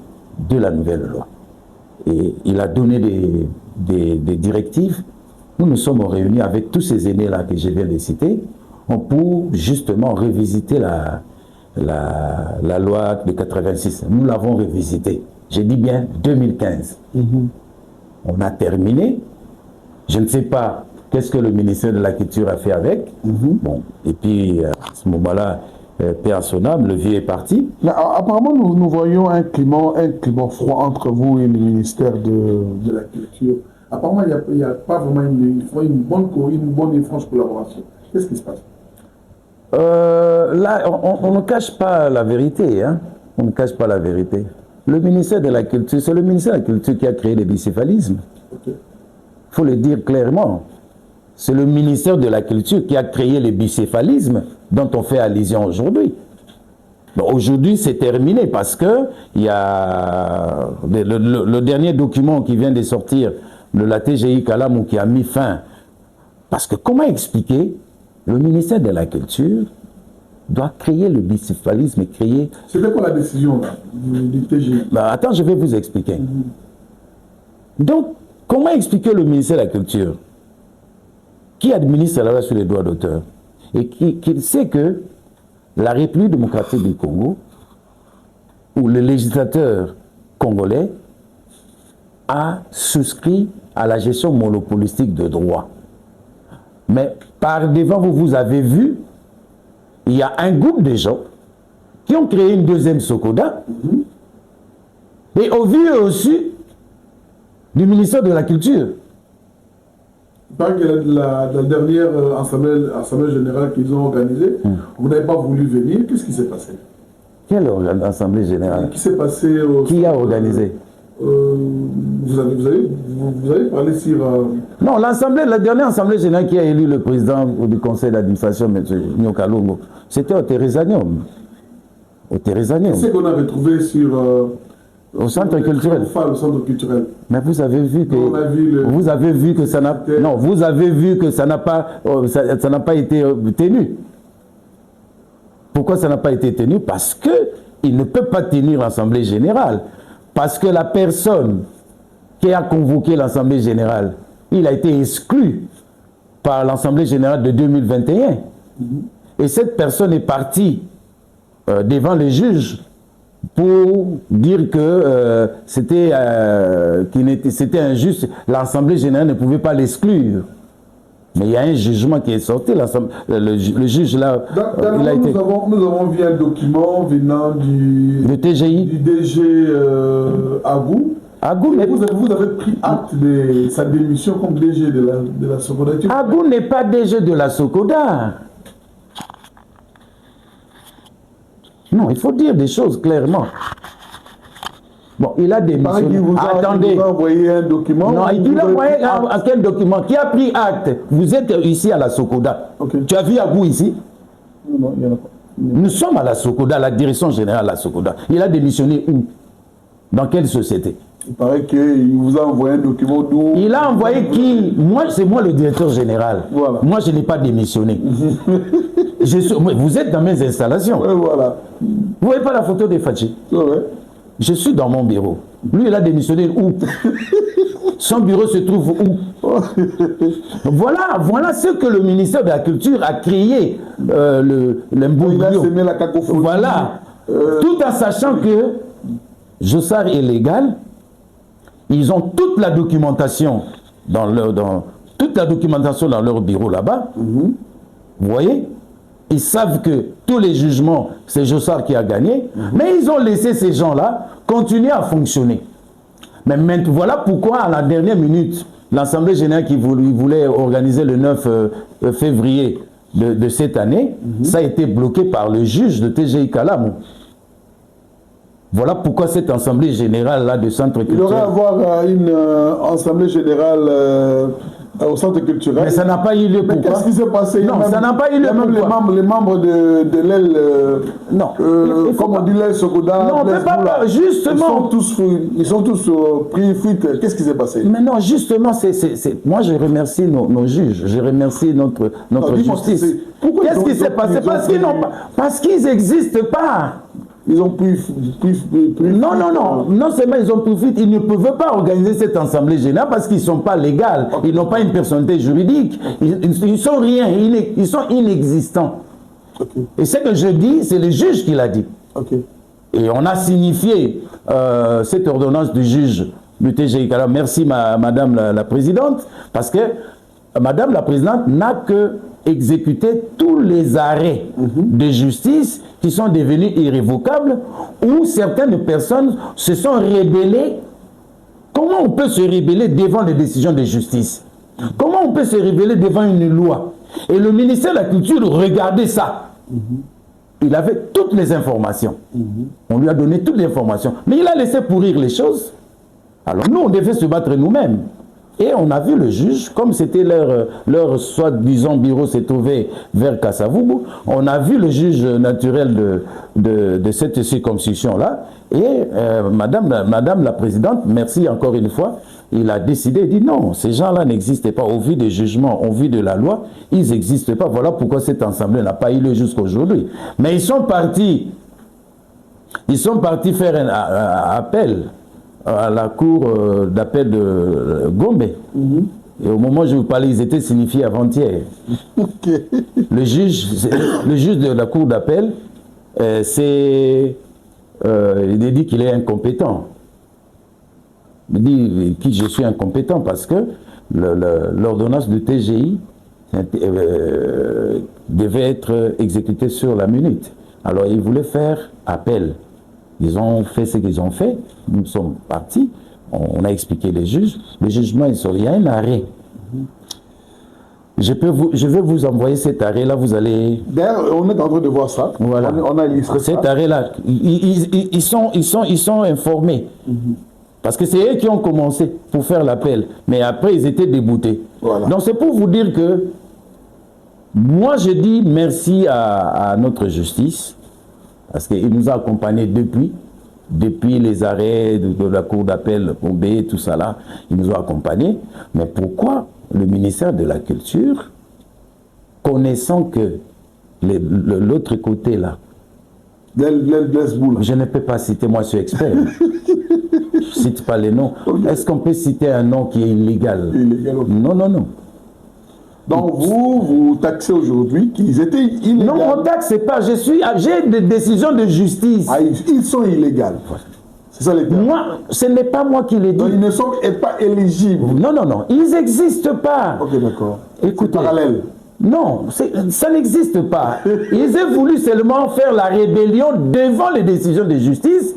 de la nouvelle loi. Et il a donné des directives. Nous nous sommes réunis avec tous ces aînés-là que je viens de citer pour justement revisiter la loi de 86. Nous l'avons revisitée. J'ai dit bien 2015. On a terminé. Je ne sais pas qu'est-ce que le ministère de la Culture a fait avec. Bon, et puis à ce moment-là, paix à son âme, le vieux est parti. Mais, apparemment, nous voyons un climat froid entre vous et le ministère de la Culture. Apparemment, il n'y a pas vraiment une bonne et franche collaboration. Qu'est-ce qui se passe? Là, on ne cache pas la vérité. On ne cache pas la vérité. Le ministère de la Culture, c'est le ministère de la Culture qui a créé le bicéphalisme. Il faut le dire clairement. C'est le ministère de la Culture qui a créé le bicéphalisme dont on fait allusion aujourd'hui. Bon, aujourd'hui, c'est terminé parce que il y a le dernier document qui vient de sortir de la TGI Kalamou qui a mis fin. Parce que comment expliquer? Le ministère de la Culture doit créer le bicéphalisme et créer... C'était quoi la décision là, du TGI? Attends, je vais vous expliquer. Donc, comment expliquer le ministère de la Culture qui administre la loi sur les droits d'auteur et qui sait que la République démocratique du Congo ou le législateur congolais a souscrit à la gestion monopolistique de droits. Mais par devant vous avez vu, il y a un groupe de gens qui ont créé une deuxième Sokoda et au vu aussi du ministère de la Culture. Par la dernière assemblée générale qu'ils ont organisée, vous n'avez pas voulu venir, qu'est-ce qui s'est passé? Quelle assemblée générale? Qui s'est passé Qui a organisé? Vous avez parlé sur... Non, la dernière assemblée générale qui a élu le président du conseil d'administration, M. Nyokalongo, c'était au Thérézanium. Au Thérézanium. C'est qu'on a retrouvé sur... au centre culturel. Au centre culturel. Mais vous avez vu que... Vous avez vu que ça n'a... Non, vous avez vu que ça n'a pas été tenu. Pourquoi ça n'a pas été tenu? Parce qu'il ne peut pas tenir l'Assemblée générale. Parce que la personne qui a convoqué l'Assemblée générale, il a été exclu par l'Assemblée générale de 2021. Et cette personne est partie devant les juges pour dire que c'était injuste. L'Assemblée générale ne pouvait pas l'exclure. Mais il y a un jugement qui est sorti. Le juge là, il a été... Nous avons vu un document venant du TGI, du DG Agou. Mais vous avez pris acte de sa démission comme DG de la Socoda. Agou n'est pas DG de la Socoda. Non, il faut dire des choses clairement. Bon, il a démissionné. Attendez. Il vous a envoyé un document. Non, il a envoyé à quel document? Qui a pris acte? Vous êtes ici à la Socoda. Okay. Tu as vu Agou ici? Non, il n'y en a pas. Nous sommes à la Socoda, la direction générale à la Socoda. Il a démissionné où? Dans quelle société? Il paraît qu'il vous a envoyé un document d'où... Il a envoyé qui? Moi, c'est moi le directeur général. Voilà. Moi, je n'ai pas démissionné. Vous êtes dans mes installations. Ouais, voilà. Vous voyez pas la photo de Fachi? Ouais. Je suis dans mon bureau. Lui, il a démissionné où? Son bureau se trouve où? Voilà ce que le ministère de la Culture a créé. L'imbroglio. Il a semé la cacophonie. Voilà. Tout en sachant que Jossard est légal. Ils ont toute la documentation dans leur bureau là-bas. Vous voyez? Ils savent que tous les jugements, c'est Jossard qui a gagné, mais ils ont laissé ces gens-là continuer à fonctionner. Mais maintenant, voilà pourquoi, à la dernière minute, l'Assemblée générale qui voulait organiser le 9 février de cette année, ça a été bloqué par le juge de TGI Kalamou. Voilà pourquoi cette Assemblée générale-là de Centre culturel... Il aurait à avoir une Assemblée générale... au centre culturel. Mais ça n'a pas eu lieu. Pourquoi? Qu'est-ce qui s'est passé? Non, ça n'a pas eu lieu. Même les membres de l'aile, non, comme on dit l'aile Socoda, non, mais pas, justement. Ils sont tous pris fuite. Qu'est-ce qui s'est passé? Mais non, justement, moi je remercie nos juges, je remercie notre justice. Qu'est-ce qui s'est passé? Parce qu'ils n'existent pas. Ils ont pris non seulement ils ont pris fuite, ils ne peuvent pas organiser cette assemblée générale parce qu'ils ne sont pas légaux, ils n'ont pas une personnalité juridique, ils sont rien, ils sont inexistants. Et ce que je dis, c'est le juge qui l'a dit. Et on a signifié cette ordonnance du juge du TGI. Alors merci Madame la Présidente, parce que Madame la Présidente n'a que exécuter tous les arrêts de justice qui sont devenus irrévocables, où certaines personnes se sont rebellées. Comment on peut se rebeller devant les décisions de justice? Comment on peut se rebeller devant une loi? Et le ministère de la Culture regardait ça. Il avait toutes les informations. On lui a donné toutes les informations. Mais il a laissé pourrir les choses. Alors nous, on devait se battre nous-mêmes. Et on a vu le juge, comme c'était leur soi-disant bureau s'est trouvé vers Kassavoubou, on a vu le juge naturel de cette circonscription-là, et Madame la Présidente, merci encore une fois, il a décidé, il dit non, ces gens-là n'existaient pas, au vu des jugements, au vu de la loi, ils n'existent pas, voilà pourquoi cette assemblée n'a pas eu lieu jusqu'à aujourd'hui. Mais ils sont partis faire un appel à la cour d'appel de Gombe. Et au moment où je vous parlais, ils étaient signifiés avant-hier. Le juge de la cour d'appel, il dit qu'il est incompétent. Il dit que je suis incompétent parce que l'ordonnance de TGI devait être exécutée sur la minute. Alors il voulait faire appel. Ils ont fait ce qu'ils ont fait, nous sommes partis, on a expliqué les juges, le jugement est sorti, il y a un arrêt. Je vais vous envoyer cet arrêt-là, vous allez... D'ailleurs, on est en train de voir ça, voilà. On a illustré ça. Cet arrêt-là, ils sont informés, parce que c'est eux qui ont commencé pour faire l'appel, mais après ils étaient déboutés. Voilà. Donc c'est pour vous dire que, moi je dis merci à notre justice, parce qu'il nous a accompagnés depuis les arrêts de la cour d'appel Bombay, tout ça là, ils nous ont accompagnés. Mais pourquoi le ministère de la Culture, connaissant que l'autre côté là, Blaise Boula. Je ne peux pas citer, moi je suis expert. Je ne cite pas les noms. Est-ce qu'on peut citer un nom qui est illégal? Illégal. Non, non, non. Donc vous taxez aujourd'hui qu'ils étaient illégaux. Non, on ne taxe pas. J'ai des décisions de justice. Ah, ils sont illégaux. C'est ça les termes. Moi, ce n'est pas moi qui les dis. Donc ils ne sont pas éligibles. Non, non, non. Ils n'existent pas. Ok, d'accord. Écoutez. Parallèle. Non, ça n'existe pas. Ils ont voulu seulement faire la rébellion devant les décisions de justice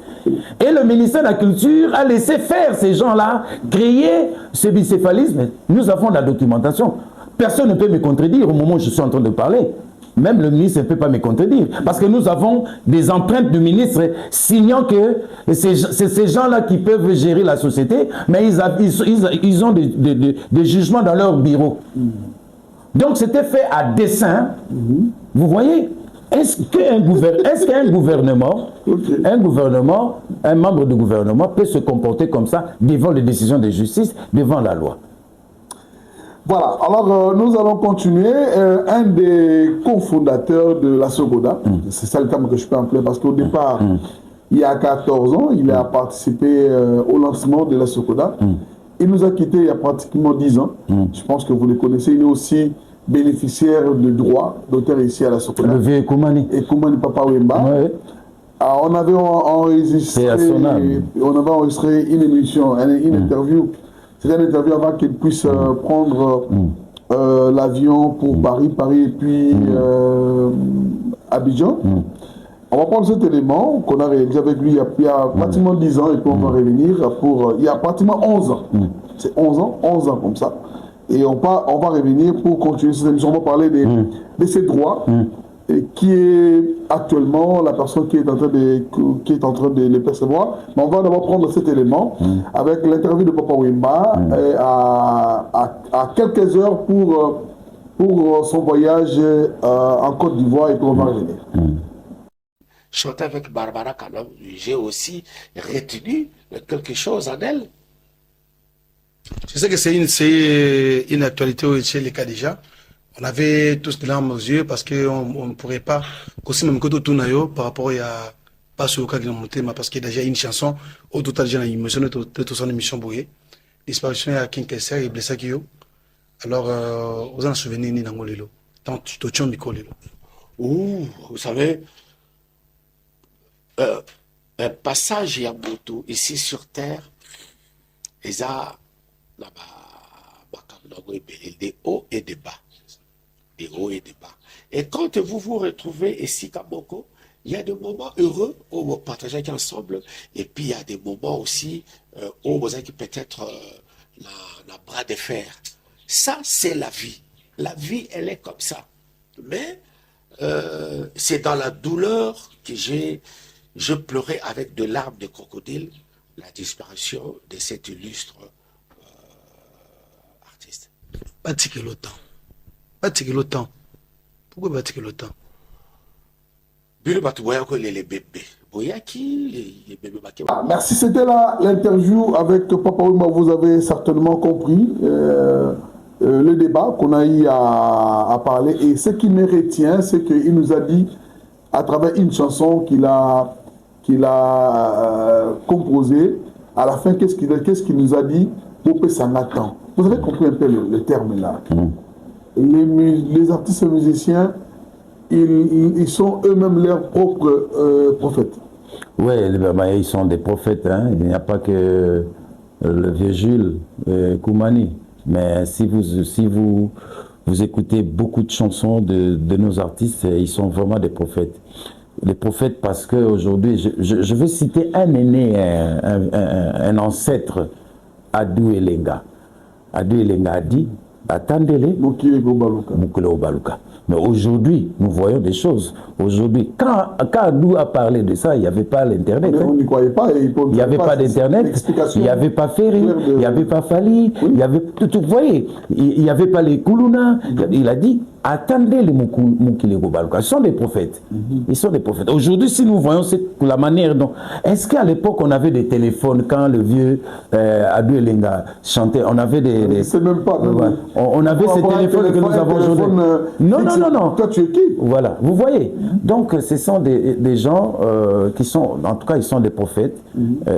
et le ministère de la Culture a laissé faire ces gens-là créer ce bicéphalisme. Nous avons la documentation. Personne ne peut me contredire au moment où je suis en train de parler. Même le ministre ne peut pas me contredire. Parce que nous avons des empreintes du ministre signant que c'est ces gens-là qui peuvent gérer la société, mais ils ont des jugements dans leur bureau. Donc c'était fait à dessein. Vous voyez, est-ce qu'un gouvernement, un membre du gouvernement peut se comporter comme ça devant les décisions de justice, devant la loi? Voilà, alors nous allons continuer. Un des cofondateurs de la Sogoda, c'est ça le terme que je peux employer parce qu'au départ, il y a 14 ans, il a participé au lancement de la Sogoda. Il nous a quittés il y a pratiquement 10 ans. Je pense que vous le connaissez. Il est aussi bénéficiaire de droits d'auteur ici à la Sogoda. Le vieux Koumani. Et Koumani Papa Wemba. Ouais. Alors, on avait enregistré une émission, une interview. C'est une interview avant qu'il puisse prendre l'avion pour Paris et puis Abidjan. On va prendre cet élément qu'on a réalisé avec lui il y a pratiquement 10 ans et puis on va revenir pour... Il y a pratiquement 11 ans. C'est 11 ans comme ça. Et on va revenir pour continuer cette émission. On va parler de ces droits et qui est actuellement la personne qui est en train de les percevoir. Mais on va d'abord prendre cet élément avec l'interview de Papa Wemba à quelques heures pour son voyage en Côte d'Ivoire et puis on va revenir. Chanter avec Barbara Kanom, j'ai aussi retenu quelque chose en elle. Je sais que c'est une actualité chez les cas déjà. On avait tous des larmes aux yeux parce qu'on ne pourrait pas, aussi même que tout par rapport à pas sur le cas de monter, mais parce qu'il y a déjà une chanson, au total, j'ai une émission de toute son émission bouillée. Disparition à Kinkesser et blessé Kyo. Alors, vous en souvenez, ni dans le tant tu te micro lilo. Ouh, vous savez, un passage à Moto, ici sur Terre, et ça, là-bas, des hauts et des bas. Des hauts et des bas. Et quand vous vous retrouvez ici, Kamoko, il y a des moments heureux où vous partagez ensemble, et puis il y a des moments aussi où vous avez peut-être la bras de fer. Ça, c'est la vie. La vie, elle est comme ça. Mais c'est dans la douleur que je pleurais avec de larmes de crocodile la disparition de cet illustre artiste. Pas tirer le temps. Pas tirer le temps. Pourquoi pas tirer le temps? Merci, c'était là l'interview avec Papa Wemba. Vous avez certainement compris le débat qu'on a eu à parler. Et ce qui me retient, c'est qu'il nous a dit, à travers une chanson qu'il a composée, à la fin, qu'est-ce qu'il nous a dit? Popé Sanatan. Vous avez compris un peu le terme là. Les artistes et musiciens, ils sont eux-mêmes leurs propres prophètes. Oui, ils sont des prophètes. Hein. Il n'y a pas que le vieux Jules Koumani. Mais si vous écoutez beaucoup de chansons de nos artistes, ils sont vraiment des prophètes. Des prophètes parce qu'aujourd'hui, je veux citer un aîné, un ancêtre, Adou Elenga. Adou Elenga a dit, attendez-les, Mukele Obaluka. Mais aujourd'hui, nous voyons des choses. Aujourd'hui, quand Adou a parlé de ça, il n'y avait pas l'Internet. On n'y croyait pas. Il n'y avait pas d'Internet, il n'y avait pas Ferry, il n'y avait pas Fali, il y avait, vous voyez, il n'y avait pas les Koulouna. Il a dit, Attendez les Mukile Gobaluka. Ce sont des prophètes. Ils sont des prophètes. Aujourd'hui, si nous voyons la manière dont... Est-ce qu'à l'époque, on avait des téléphones quand le vieux Adu Elenga chantait? On avait des... C'est même pas... On avait ces téléphones que nous avons aujourd'hui. Non. Toi, tu es qui? Voilà, vous voyez. Donc, ce sont des gens qui sont... En tout cas, ils sont des prophètes.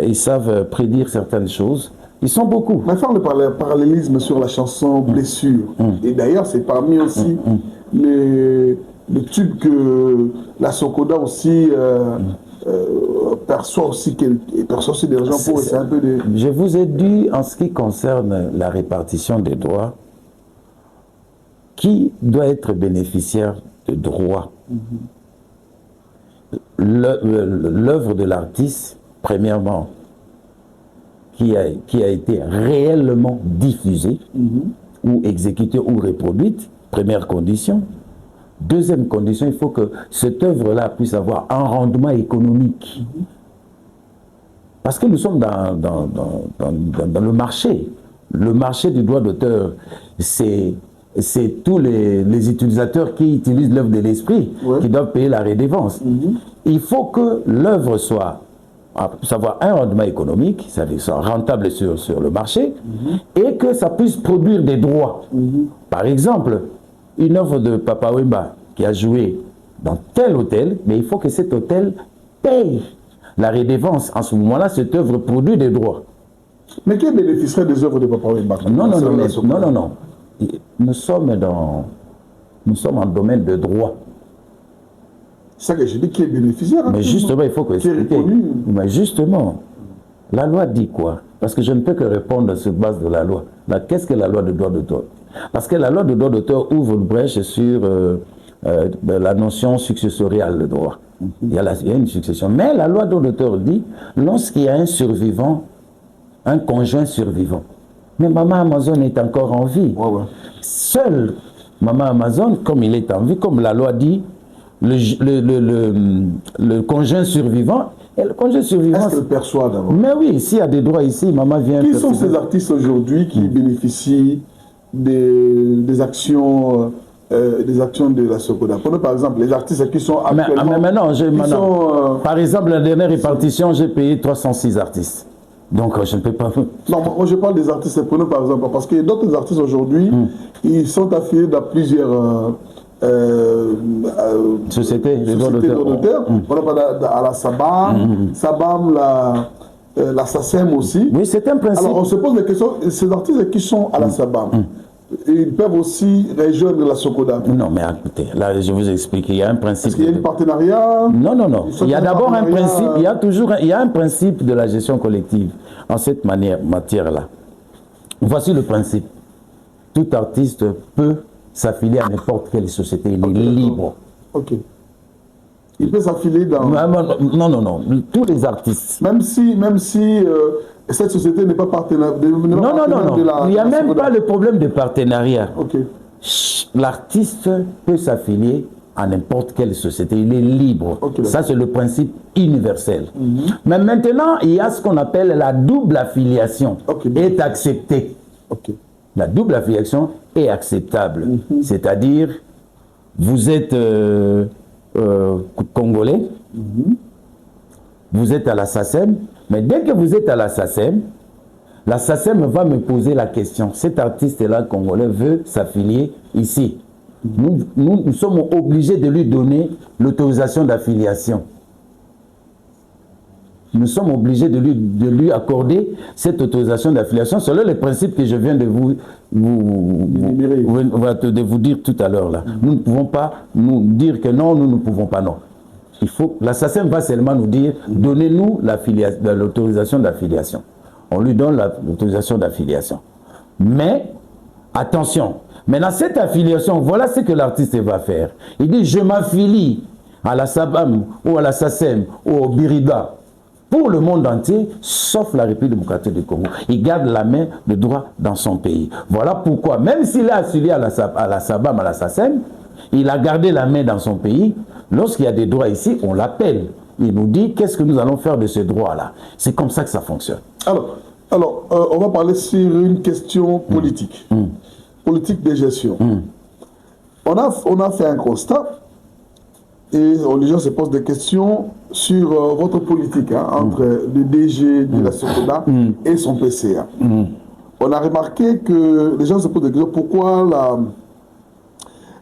Ils savent prédire certaines choses. Ils sont beaucoup. On va faire le parallélisme sur la chanson Blessure. Et d'ailleurs, c'est parmi aussi le tube que la Sokoda aussi perçoit aussi des gens pour essayer un peu de... Je vous ai dit, en ce qui concerne la répartition des droits, qui doit être bénéficiaire de droits? L'œuvre de l'artiste, premièrement, qui a été réellement diffusée, ou exécutée, ou reproduite, première condition. Deuxième condition, il faut que cette œuvre-là puisse avoir un rendement économique. Parce que nous sommes dans le marché. Le marché du droit d'auteur, c'est tous les utilisateurs qui utilisent l'œuvre de l'esprit qui doivent payer la redevance. Il faut que l'œuvre soit savoir un rendement économique, ça soit rentable sur le marché, et que ça puisse produire des droits. Par exemple, une œuvre de Papa Wemba qui a joué dans tel hôtel, mais il faut que cet hôtel paye la redevance. En ce moment-là, cette œuvre produit des droits. Mais qui bénéficierait des œuvres de Papa Wemba? Non. Nous sommes en domaine de droit. C'est ça que je dis, qui est bénéficiaire. Mais justement, il faut que expliquer. Mais justement, la loi dit quoi? Parce que je ne peux que répondre sur base de la loi. Qu'est-ce que la loi de droit d'auteur? Parce que la loi de droit d'auteur ouvre une brèche sur la notion successoriale de droit. Il y a une succession. Mais la loi de droit d'auteur dit, lorsqu'il y a un survivant, un conjoint survivant, mais Maman Amazon est encore en vie. Seul Maman Amazon, comme il est en vie, comme la loi dit, le conjoint survivant, et le conjoint survivant... Est-ce qu'elle perçoit d'abord? Mais oui, s'il y a des droits ici, maman vient... Qui sont ces artistes aujourd'hui qui bénéficient des actions de la Sokoda? Prenez par exemple les artistes qui sont actuellement... par exemple, la dernière répartition, j'ai payé 306 artistes. Donc, je ne peux pas... Non, moi je parle des artistes, prenez par exemple, parce que d'autres artistes aujourd'hui, ils sont affiliés dans plusieurs... société d'auteur. On a à la Sabam, la SACEM aussi. Oui, c'est un principe. Alors on se pose la question, ces artistes qui sont à la Sabam, ils peuvent aussi rejoindre la Sokoda? Non, mais écoutez, là je vous explique, il y a un principe. Est-ce qu'il y a un partenariat? Non. Il y a d'abord un principe, il y a un principe de la gestion collective en cette matière-là. Voici le principe. Tout artiste peut s'affilier à n'importe quelle société, il est libre. Ok. Il peut s'affilier dans... Non. Tous les artistes. Même si cette société n'est pas partenaire... Non. Il n'y a même pas le problème de partenariat. Ok. L'artiste peut s'affilier à n'importe quelle société, il est libre. Okay, ça, c'est le principe universel. Mais maintenant, il y a ce qu'on appelle la double affiliation est acceptée. Ok. La double affiliation est acceptable. C'est-à-dire, vous êtes congolais, vous êtes à la SACEM, mais dès que vous êtes à la SACEM va me poser la question. Cet artiste-là, congolais, veut s'affilier ici. Nous sommes obligés de lui donner l'autorisation d'affiliation. Nous sommes obligés de lui accorder cette autorisation d'affiliation selon les principes que je viens de vous dire tout à l'heure là. Nous ne pouvons pas nous dire que non, nous ne pouvons pas, non. La SACEM va seulement nous dire, donnez-nous l'autorisation d'affiliation. On lui donne l'autorisation d'affiliation. Mais, attention, maintenant cette affiliation, voilà ce que l'artiste va faire. Il dit, je m'affilie à la SABAM ou à la SACEM ou au Biriba pour le monde entier, sauf la République démocratique du Congo. Il garde la main de droit dans son pays. Voilà pourquoi, même s'il est affilié à la SABAM, à la SACEM, il a gardé la main dans son pays. Lorsqu'il y a des droits ici, on l'appelle. Il nous dit, qu'est-ce que nous allons faire de ces droits-là? C'est comme ça que ça fonctionne. Alors on va parler sur une question politique. Politique de gestion. on a fait un constat et les gens se posent des questions sur votre politique entre le DG de la Sokoda et son PCA. On a remarqué que les gens se posent des questions pourquoi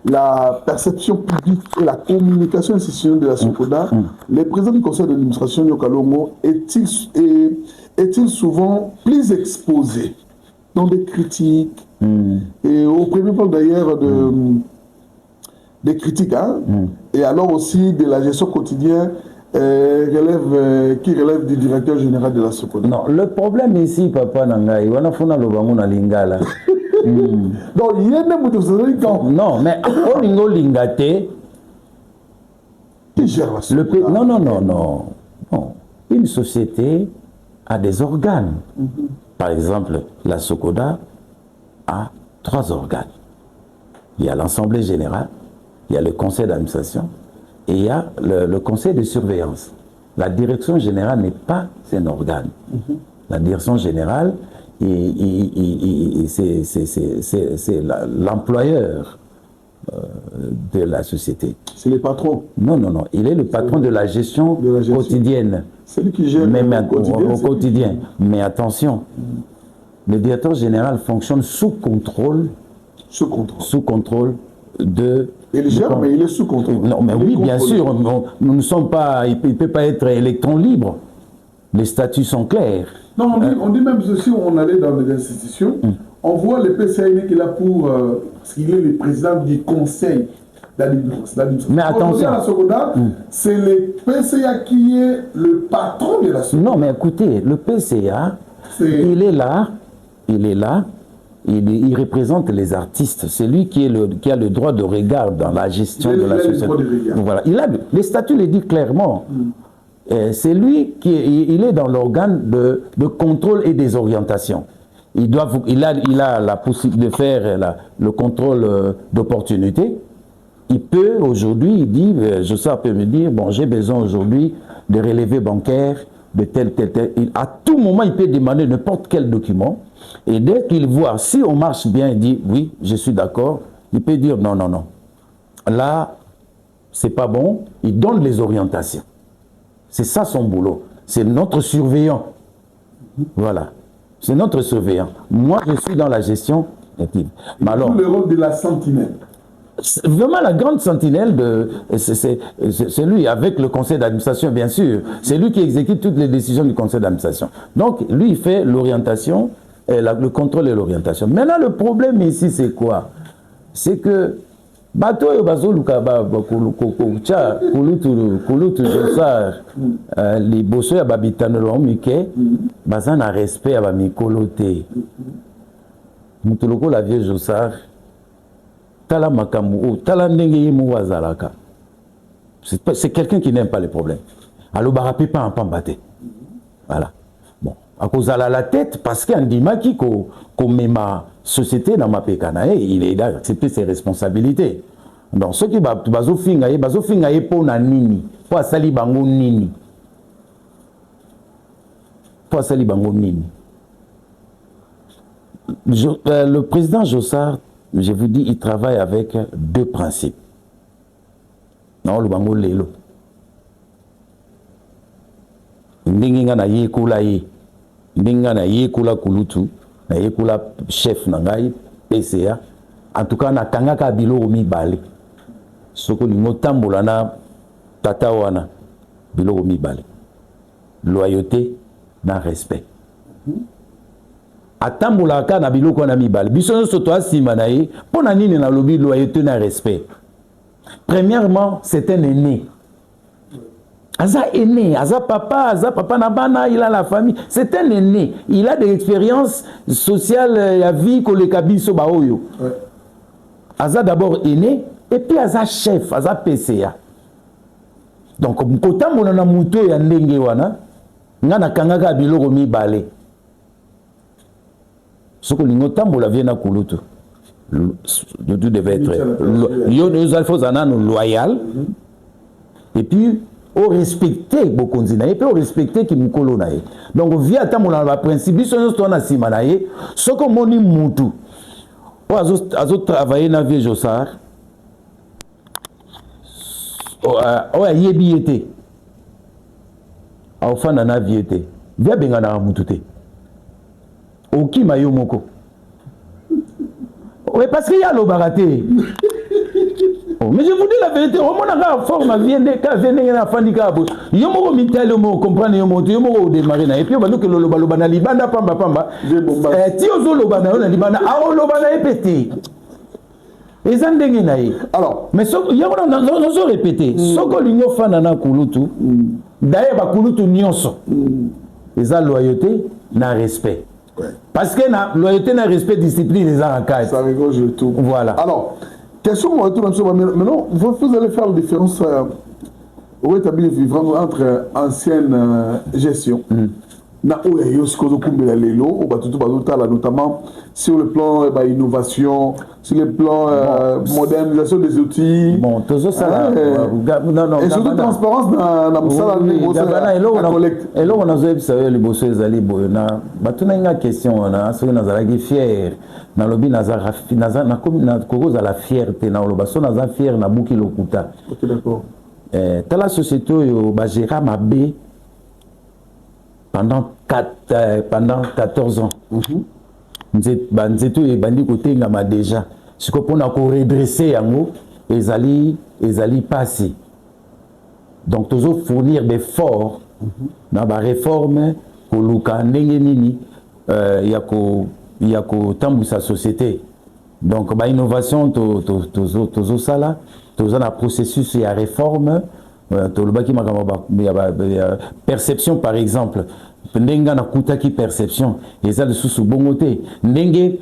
la perception publique et la communication institutionnelle de la Sokoda, le président du conseil d'administration Yokalongo est-il souvent plus exposé dans des critiques et au premier plan d'ailleurs des critiques et alors aussi de la gestion quotidienne qui relève du directeur général de la Sokoda. Non, le problème ici, papa Nangai, on a fait un lingala. Donc, il y a des mots non, mais au lingo lingate, qui gère la Sokoda? Non. Une société a des organes. Par exemple, la Sokoda a 3 organes. Il y a l'Assemblée générale, il y a le conseil d'administration et il y a le conseil de surveillance. La direction générale n'est pas un organe. La direction générale, c'est l'employeur de la société. C'est le patron? Non. Il est le patron de la gestion quotidienne. C'est lui qui gère au quotidien. Mais attention, le directeur général fonctionne sous contrôle de... Il gère, mais il est sous contrôle. Non, mais oui, bien sûr. Nous ne sommes pas... Il ne peut pas être électron libre. Les statuts sont clairs. Non, on dit même si on allait dans les institutions, on voit le PCA qu'il a pour... parce qu'il est le président du conseil d'administration. Mais attention. La Sokoda, c'est le PCA qui est le patron de la Sokoda. Non, mais écoutez, le PCA, il est là, il représente les artistes. C'est lui qui a le droit de regard dans la gestion de la société. Voilà. Les statuts le disent clairement. C'est lui il est dans l'organe de contrôle et des orientations. Il a la possibilité de faire le contrôle d'opportunité. Il peut aujourd'hui, il dit, Jossard peut me dire, bon, j'ai besoin aujourd'hui de relevés bancaires, de tel. À tout moment, il peut demander n'importe quel document. Et dès qu'il voit, si on marche bien, il dit, oui, je suis d'accord. Il peut dire, non. Là, c'est pas bon. Il donne les orientations. C'est ça son boulot. C'est notre surveillant. Voilà. C'est notre surveillant. Moi, je suis dans la gestion active. Mais alors, le rôle de la sentinelle. Vraiment la grande sentinelle, c'est lui, avec le conseil d'administration, bien sûr. C'est lui qui exécute toutes les décisions du conseil d'administration. Donc, lui, il fait l'orientation, le contrôle et l'orientation. Maintenant, le problème ici, c'est quoi? C'est que bateau et bateau les bosso ya babitano lo mike bazana respect ya ba mikolote mutuloko la vieille Jossard tala makamu tala ndenge yimu wazalaka c'est quelqu'un qui n'aime pas les problèmes alors barapi pas en pambate voilà bon à cause à la tête parce qu'un dimaki ko mema société dans ma pekana il est d'accepter ses responsabilités. Donc ceux qui bazofinga pour na nini pour asali bango nini le président Jossard, je vous dis, il travaille avec 2 principes. Non, le bango lelo ndinga na yekula ye ndinga na yekula kulutu na yekula chef nangai PCA en tout cas na kangaka biloko mibale soko lingo tambola na tata wana biloko mibale loyauté na respect atambola ka na biloko na mibale biso nyonso to asima na ye pona nini na lobi loyauté na respect. Premièrement, c'est un aîné. Aza aîné, Aza papa Nabana, il a la famille. C'est un aîné. Il a des expériences sociales, la vie que les kabiso baoyo. Aza d'abord aîné, et puis Aza chef, Aza PCA. Donc, quand on a muto ya ndenge wana, ngana kangaka biloko mibale. Ce que nous avons la vienne à Kouloutou. Tout devait être loyal. Et puis, on respectait beaucoup de et puis on respectait qui nous colonnaient. Donc, via le principe, si on a simanaye, ce que mon moutou, on a travaillé dans le Jossard, oyo ayebi ye te aofanda na vie te vi abenganaka mutu te okima yo moko oui parce que ya alobaka te oh, mais je vous dis la vérité omonaka forme aviende ka vie ndenge na afandi kaka boye yo moko mitali yo moko comprendre yo moko te yo moko odemare na ye puis obandoki lolobaloba na libanda pamba ti ozoloba na yo na libanda aoloba na ye mpe te eza ndenge na ye alors mais nazo répété soki olingi ofanda na kulutu d'ailleurs bakulutu nyonso eza loyauté na respect parce que na loyauté na respect discipline eza na kati ça regorge de tout voilà alors question moi tout maintenant vous allez faire la différence au rétablir vivant entre ancienne gestion na oya yo sikozo kumbela lelo o batutu bazotala notamment sur le plan innovation sur le plan modernisation des outils bon tozo sala non et surtout transparence na musala eloko nazoyebisa yo liboso ezali boyo na batuna inga question na soki nazalaki fier nalobi nakozala fierté na oloba so naza fier na buki lokuta tala société oyo bagéra mabe pendant 14 ans. Nzeto ebandi kotengama déjà. Siko pona ko redresser yango ezali passé. Donc toujours fournir des efforts na ba réforme ko luka ndenge nini ya ko tambusa société. Donc ba innovation tozo sala, tozo na processus ya réforme perception par exemple ndenga na kutaki perception eza lisusu bongo te ndenge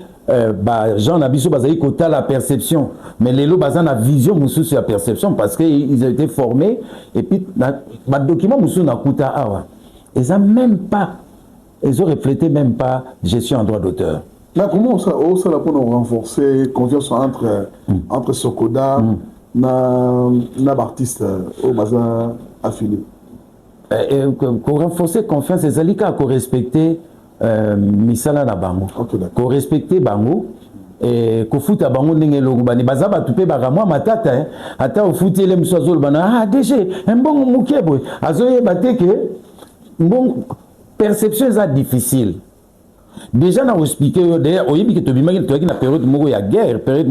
Jean Nabiso bazali kota la perception mais lelo baza na vision mususu ya perception parce que ils ont été formés et puis ba document mususu na kuta awa eza même pas ils ont reflété même pas gestion en droit d'auteur. Là comment ça pour renforcer confiance entre Sokoda na artiste au bazar affilié pour renforcer confiance les alika ko respecter misala na bango ko respecter bango et ko futa bango ndenge longo bani bazaba tupe bakamwa matata ata ofuti ele mswazolo bana DG mbongo mukebo azoye bateke mbongo perception est difficile. Déjà, on a expliqué, d'ailleurs, on a dit que tu as une période de guerre, période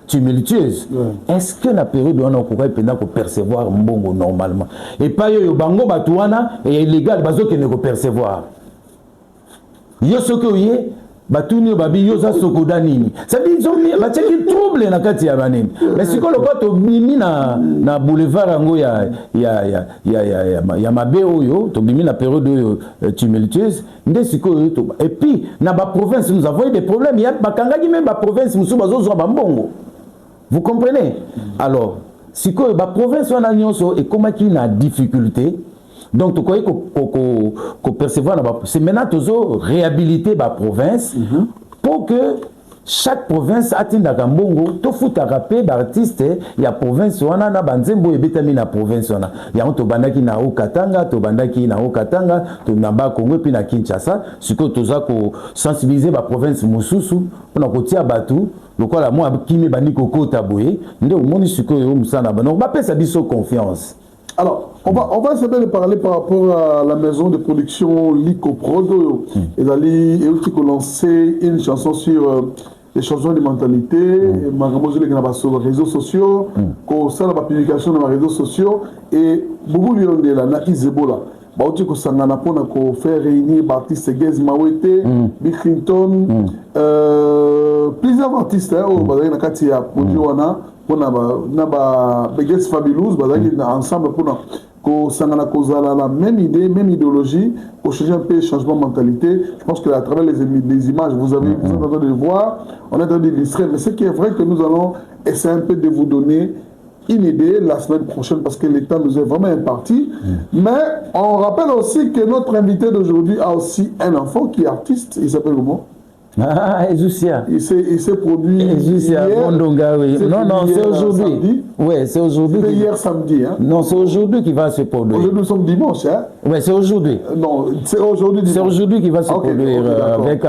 tumultueuse. Est-ce que la période où on a percevoir mbongo normalement? Et pas yo bango batouana et illégal bazo qui ne percevoir. Yo sokoye batuni babi yo za sokoda nini. Ça dit ils ont bataki trouble na kati ya banini. Mais si ko lokoto bimi na boulevard ngo ya mabe oyo to bimi na période tumultueuse nde sikoyo to et puis na ba province nous avons eu des problèmes il y a bakangaki même ba province musu bazo zo ba mbongo. Vous comprenez? Alors sikoyo ba province wana nyonso et comment qui na difficulté. Donc, tu crois qu'on percevoir, c'est maintenant toujours réhabiliter la province pour que chaque province atteigne la Gambongo, tout fout à rappeler d'artistes, il y a province, on a Banzembo et Bétamine la province, il y a un Tobanda qui n'a au Katanga, Tobanda qui n'a au Katanga, Tonaba Congo, puis na Kinshasa, ce que tu as sensibiliser la province Moussousou, on a côté à Batou, le quoi la moi qui me bani Koko Taboué, nous au monde ce que nous sommes là, on va pas ça dit confiance. Alors, on va essayer de parler par rapport à la maison de production Lico Prodo. Et Ali a lancé une chanson sur les changements de mentalité. Sur les réseaux sociaux, sur la publication dans les réseaux sociaux. Et beaucoup de gens na Isebola. Baouti ko sangana pona ko faire réunir artistes Gez Mawete, Bill Clinton, plusieurs artistes au bazali na kati ya Podiwana. Na ba Gez Fabulous bazali ensemble pour ko sangana kozala la même idée, même idéologie pour changer un peu le changement de mentalité. Je pense qu'à travers les images vous êtes en train de le voir, on est en train d'illustrer, mais ce qui est vrai que nous allons essayer un peu de vous donner une idée la semaine prochaine parce que le temps nous est vraiment imparti. Mais on rappelle aussi que notre invité d'aujourd'hui a aussi un enfant qui est artiste. Il s'appelle comment? Ah, Ezousia. Il s'est produit. Ezousia, Mondonga, oui. Non, c'est aujourd'hui. Oui, c'est aujourd'hui. C'était hier samedi. Hein? Non, c'est aujourd'hui qu'il va se produire. Aujourd'hui, nous sommes dimanche. Hein? Oui, c'est aujourd'hui. Non, c'est aujourd'hui. C'est aujourd'hui qu'il va se produire avec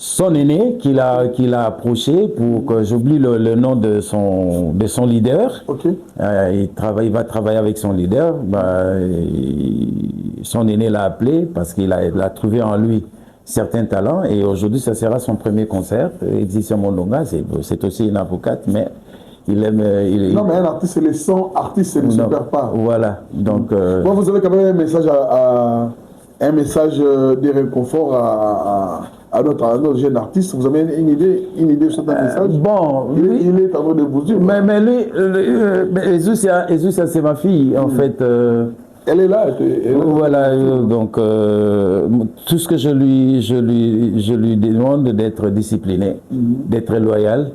son aîné qu'il a approché pour que j'oublie le nom de son leader. Ok. Il va travailler avec son leader. Son aîné l'a appelé parce qu'il a trouvé en lui certains talents et aujourd'hui ça sera son premier concert. Edition Mondonga, c'est aussi une avocate, mais il aime. Non, mais un artiste, c'est les 100 artistes, c'est ne se perd pas. Voilà. Donc. Bon, vous avez quand même un message un message de réconfort à notre jeune artiste. Vous avez une idée sur ce message? Bon, il est en train de vous dire. Mais lui, Ezousia, c'est ma fille, en fait. Elle est là. Voilà, donc tout ce que je lui demande d'être discipliné, d'être loyal,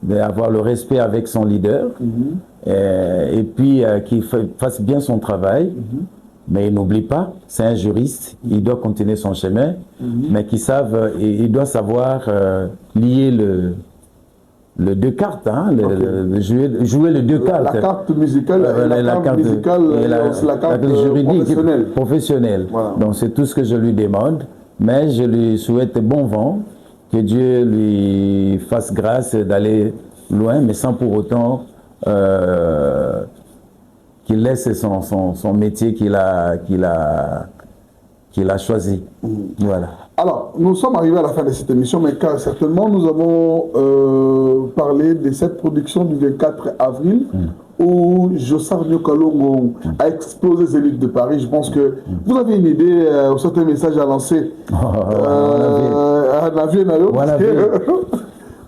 d'avoir le respect avec son leader, et puis qu'il fasse bien son travail. Mais il n'oublie pas, c'est un juriste, il doit continuer son chemin, mais il doit savoir lier le deux cartes, hein, jouer les deux cartes. La carte musicale, la carte musicale et la carte juridique, professionnelle. Voilà. Donc c'est tout ce que je lui demande, mais je lui souhaite bon vent, que Dieu lui fasse grâce d'aller loin, mais sans pour autant qu'il laisse son métier qu'il a choisi. Voilà. Alors, nous sommes arrivés à la fin de cette émission, mais certainement nous avons parlé de cette production du 24 avril où Jossar Nyokalongo a explosé les élites de Paris. Je pense que vous avez une idée, ou certains messages à lancer à Navier Nayo.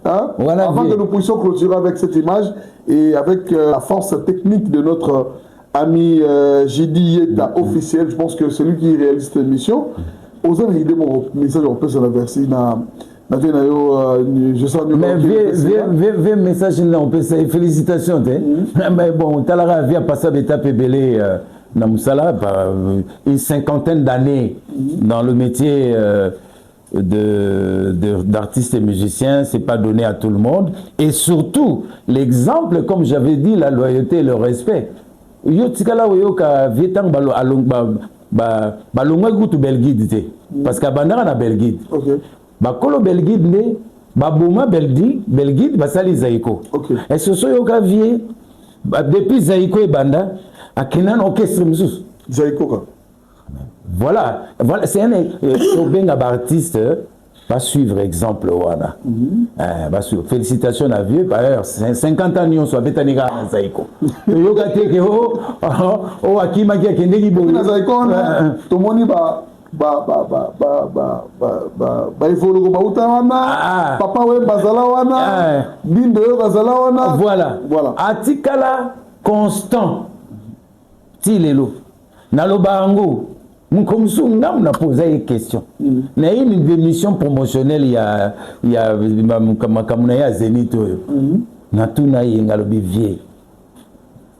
Avant que nous puissions clôturer avec cette image et avec la force technique de notre ami Jidi Yeta officiel, je pense que celui qui réalise cette émission, osez une idée, mon message, on peut se l'inverser. Mais vieux message, on peut se félicitations. Mais bon, Talara vient passer l'étape belé dans Moussala, une cinquantaine d'années dans le métier d'artistes et musiciens, c'est pas donné à tout le monde. Et surtout, l'exemple, comme j'avais dit, la loyauté et le respect. Yo tikala oyo ka vietang balongwa gutu belguide parce que bandara na belguide bakolo belguide ne baboma belguide basali zaiko et ce so yo ka vie depuis zaiko et banda akina orchestre musus zaiko voilà c'est un benga artiste va suivre exemple wana va suivre félicitations à vieux par ailleurs 50 ans on soit betaniga zaiko yo gateke o akima ki akendeki bo zaiko to moni ba ifolo ba utawana papa we bazala wana bindo yo bazala wana voilà atikala constant tilelo nalobango Moukomsunga, on a posé une question. Il y a une émission promotionnelle, il y a Zénith.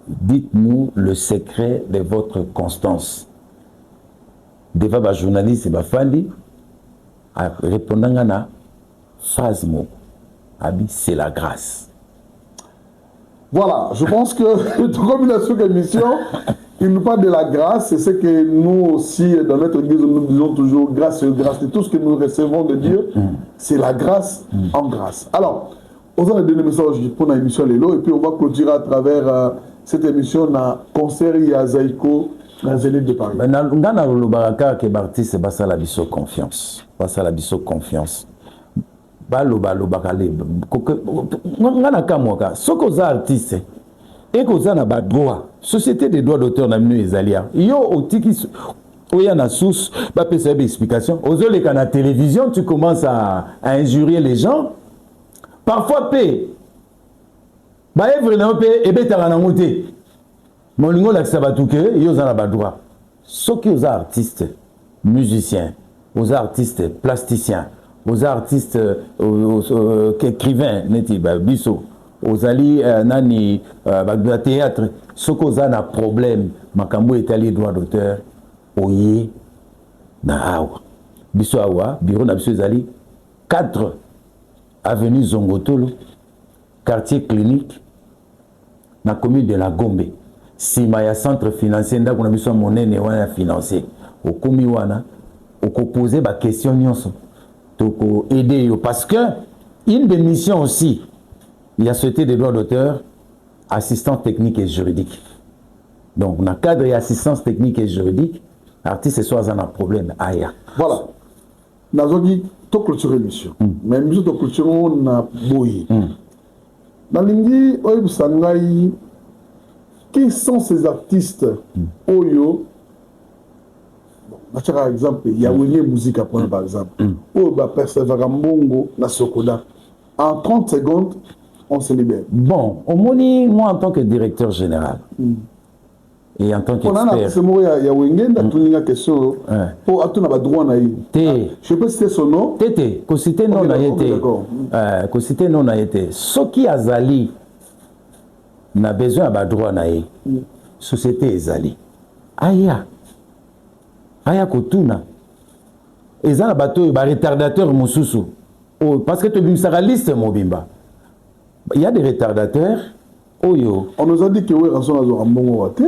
Dites-nous le secret de votre constance. Devant les journalistes, répondant à la phrase, c'est la grâce. Voilà, je pense que comme il a sur l'émission, il nous parle de la grâce, c'est ce que nous aussi, dans notre église, nous disons toujours grâce, grâce. Et tout ce que nous recevons de Dieu, c'est la grâce en grâce. Alors, on va donner un message pour l'émission Lélo, et puis on va clôturer à travers cette émission dans concert Yazaïko, dans les élites de Paris. Mais dans le baraka que l'artiste basa la biso confiance, basa la biso confiance. Balo bakale, ngana kamoka, soko za artiste. Et que ça n'a pas de droit. Société des droits d'auteur n'a pas Ezalia. Yo otiki oya na source, pas peut faire explication. Aux autres quand la télévision, tu commences à injurier les gens. Parfois paix. Ba evre na paix et betara na ngote. Mon lingo la sabatuke, yo za na ba droit. Ceux qui aux artistes musiciens, aux artistes plasticiens, aux artistes écrivains, neti ba biso. Aux alliés nani bagda théâtre ce qu'on a un problème makambo étalé droit d'auteur oye na awa biso awa bureau na biso zali 4 avenue Zongotolo quartier clinique na commune de la Gombe sima ya centre financier ndako na biso monene wana financier okomi wana okoposer ba question nyonso pour aider parce que une des missions aussi, il y a Société des droits d'auteur, assistance technique et juridique. Donc, dans le cadre et assistance technique et juridique, l'artiste soit un problème. Voilà. Nous avons dit tout clôturer l'émission. Mais nous avons clôturé on a boyi. Dans l'Indie, qui sont ces artistes Oyo? Par exemple, il y a Wenge Musique par exemple. Ou Persévérant Mbongo na Sokoda. En 30 secondes, on se libère. Bon, au Moni, moi en tant que directeur général et en tant qu'expert. Il y a Wenge, il y a question pour avoir droit à y. Je peux citer son nom. Tété, cité non a été. Cité non a été. Ce qui a Zali n'a besoin de droit à y. Société Ezali. Aya. Aya Kotuna. Et ça, bateau, retardateur Moussousou. Parce que tu es une liste, Mobimba. Il y a des retardateurs. Oyo. On nous a dit que oui, Ranson a un bon raté.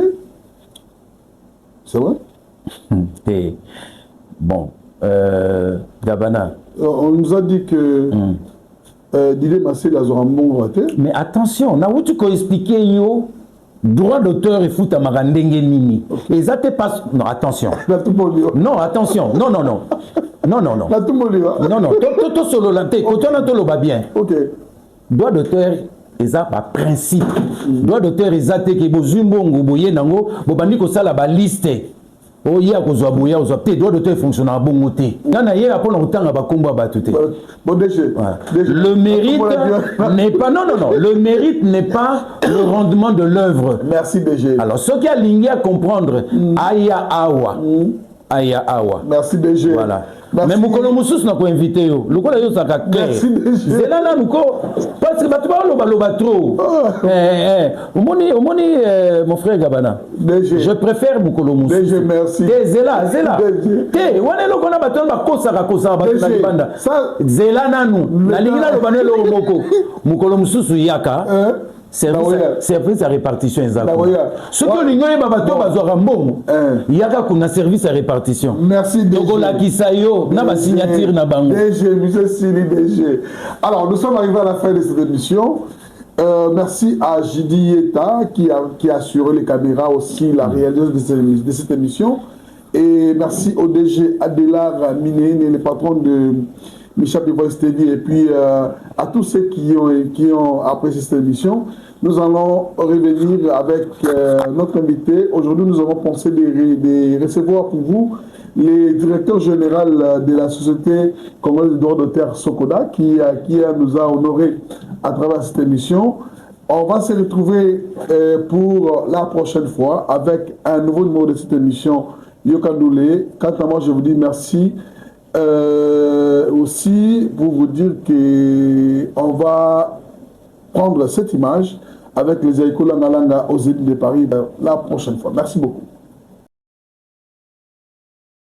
C'est vrai? Bon. Gabana. On nous a dit que Didier Massé a un bon raté. Mais attention, on a où tu peux expliquer yo. Droit d'auteur et foot à Marandenge Nini. Et ça te passe. Non, attention. Non, attention. Non. Non. Non, tout solo la tête. Quand on a tout le bien. Ok. Droit d'auteur, et ça, par principe. Droit d'auteur, et ça, que Bozumbongo, Boye Nango, Bobandiko Sala, la liste. Oh, il y a droit d'auteur fonctionne à bon côté. Le mérite n'est pas. Non. Le mérite n'est pas le rendement de l'œuvre. Merci, BG. Alors, ce qui a ligné à comprendre, Aya Awa. Merci, BG. Voilà. Merci. Mais Moukolo Moussous n'a pas invité. Merci, BG. C'est là, parce que tu vas trop. Mon frère Gabana. BG. Je préfère Moukolo Moussous. BG, merci. Zela. T'es, on est là, on a battu la Kosa, Zela Nanou. La ligne là, le banel au Moko. Moukolo Moussous Yaka. Service à répartition exactement. Ce que l'union est babato bazora mbongo. Il y a qu'un service à répartition. Merci DG. Donc la kisayo na ba signature na bango. DG, monsieur Sili DG. Alors nous sommes arrivés à la fin de cette émission. Merci à Jidi Yeta qui a assuré les caméras aussi la réalisation de cette émission. Et merci au DG Adela Miné, le patron de Michel de Voice TV, et puis à tous ceux qui ont apprécié cette émission. Nous allons revenir avec notre invité. Aujourd'hui, nous avons pensé de recevoir pour vous le directeur général de la Société congolaise de droit d'auteur Sokoda, qui nous a honorés à travers cette émission. On va se retrouver pour la prochaine fois avec un nouveau numéro de cette émission, Yokandoulé. Quant à moi, je vous dis merci. Aussi pour vous dire qu'on va prendre cette image avec les Aïko Langalanga aux îles de Paris la prochaine fois. Merci beaucoup.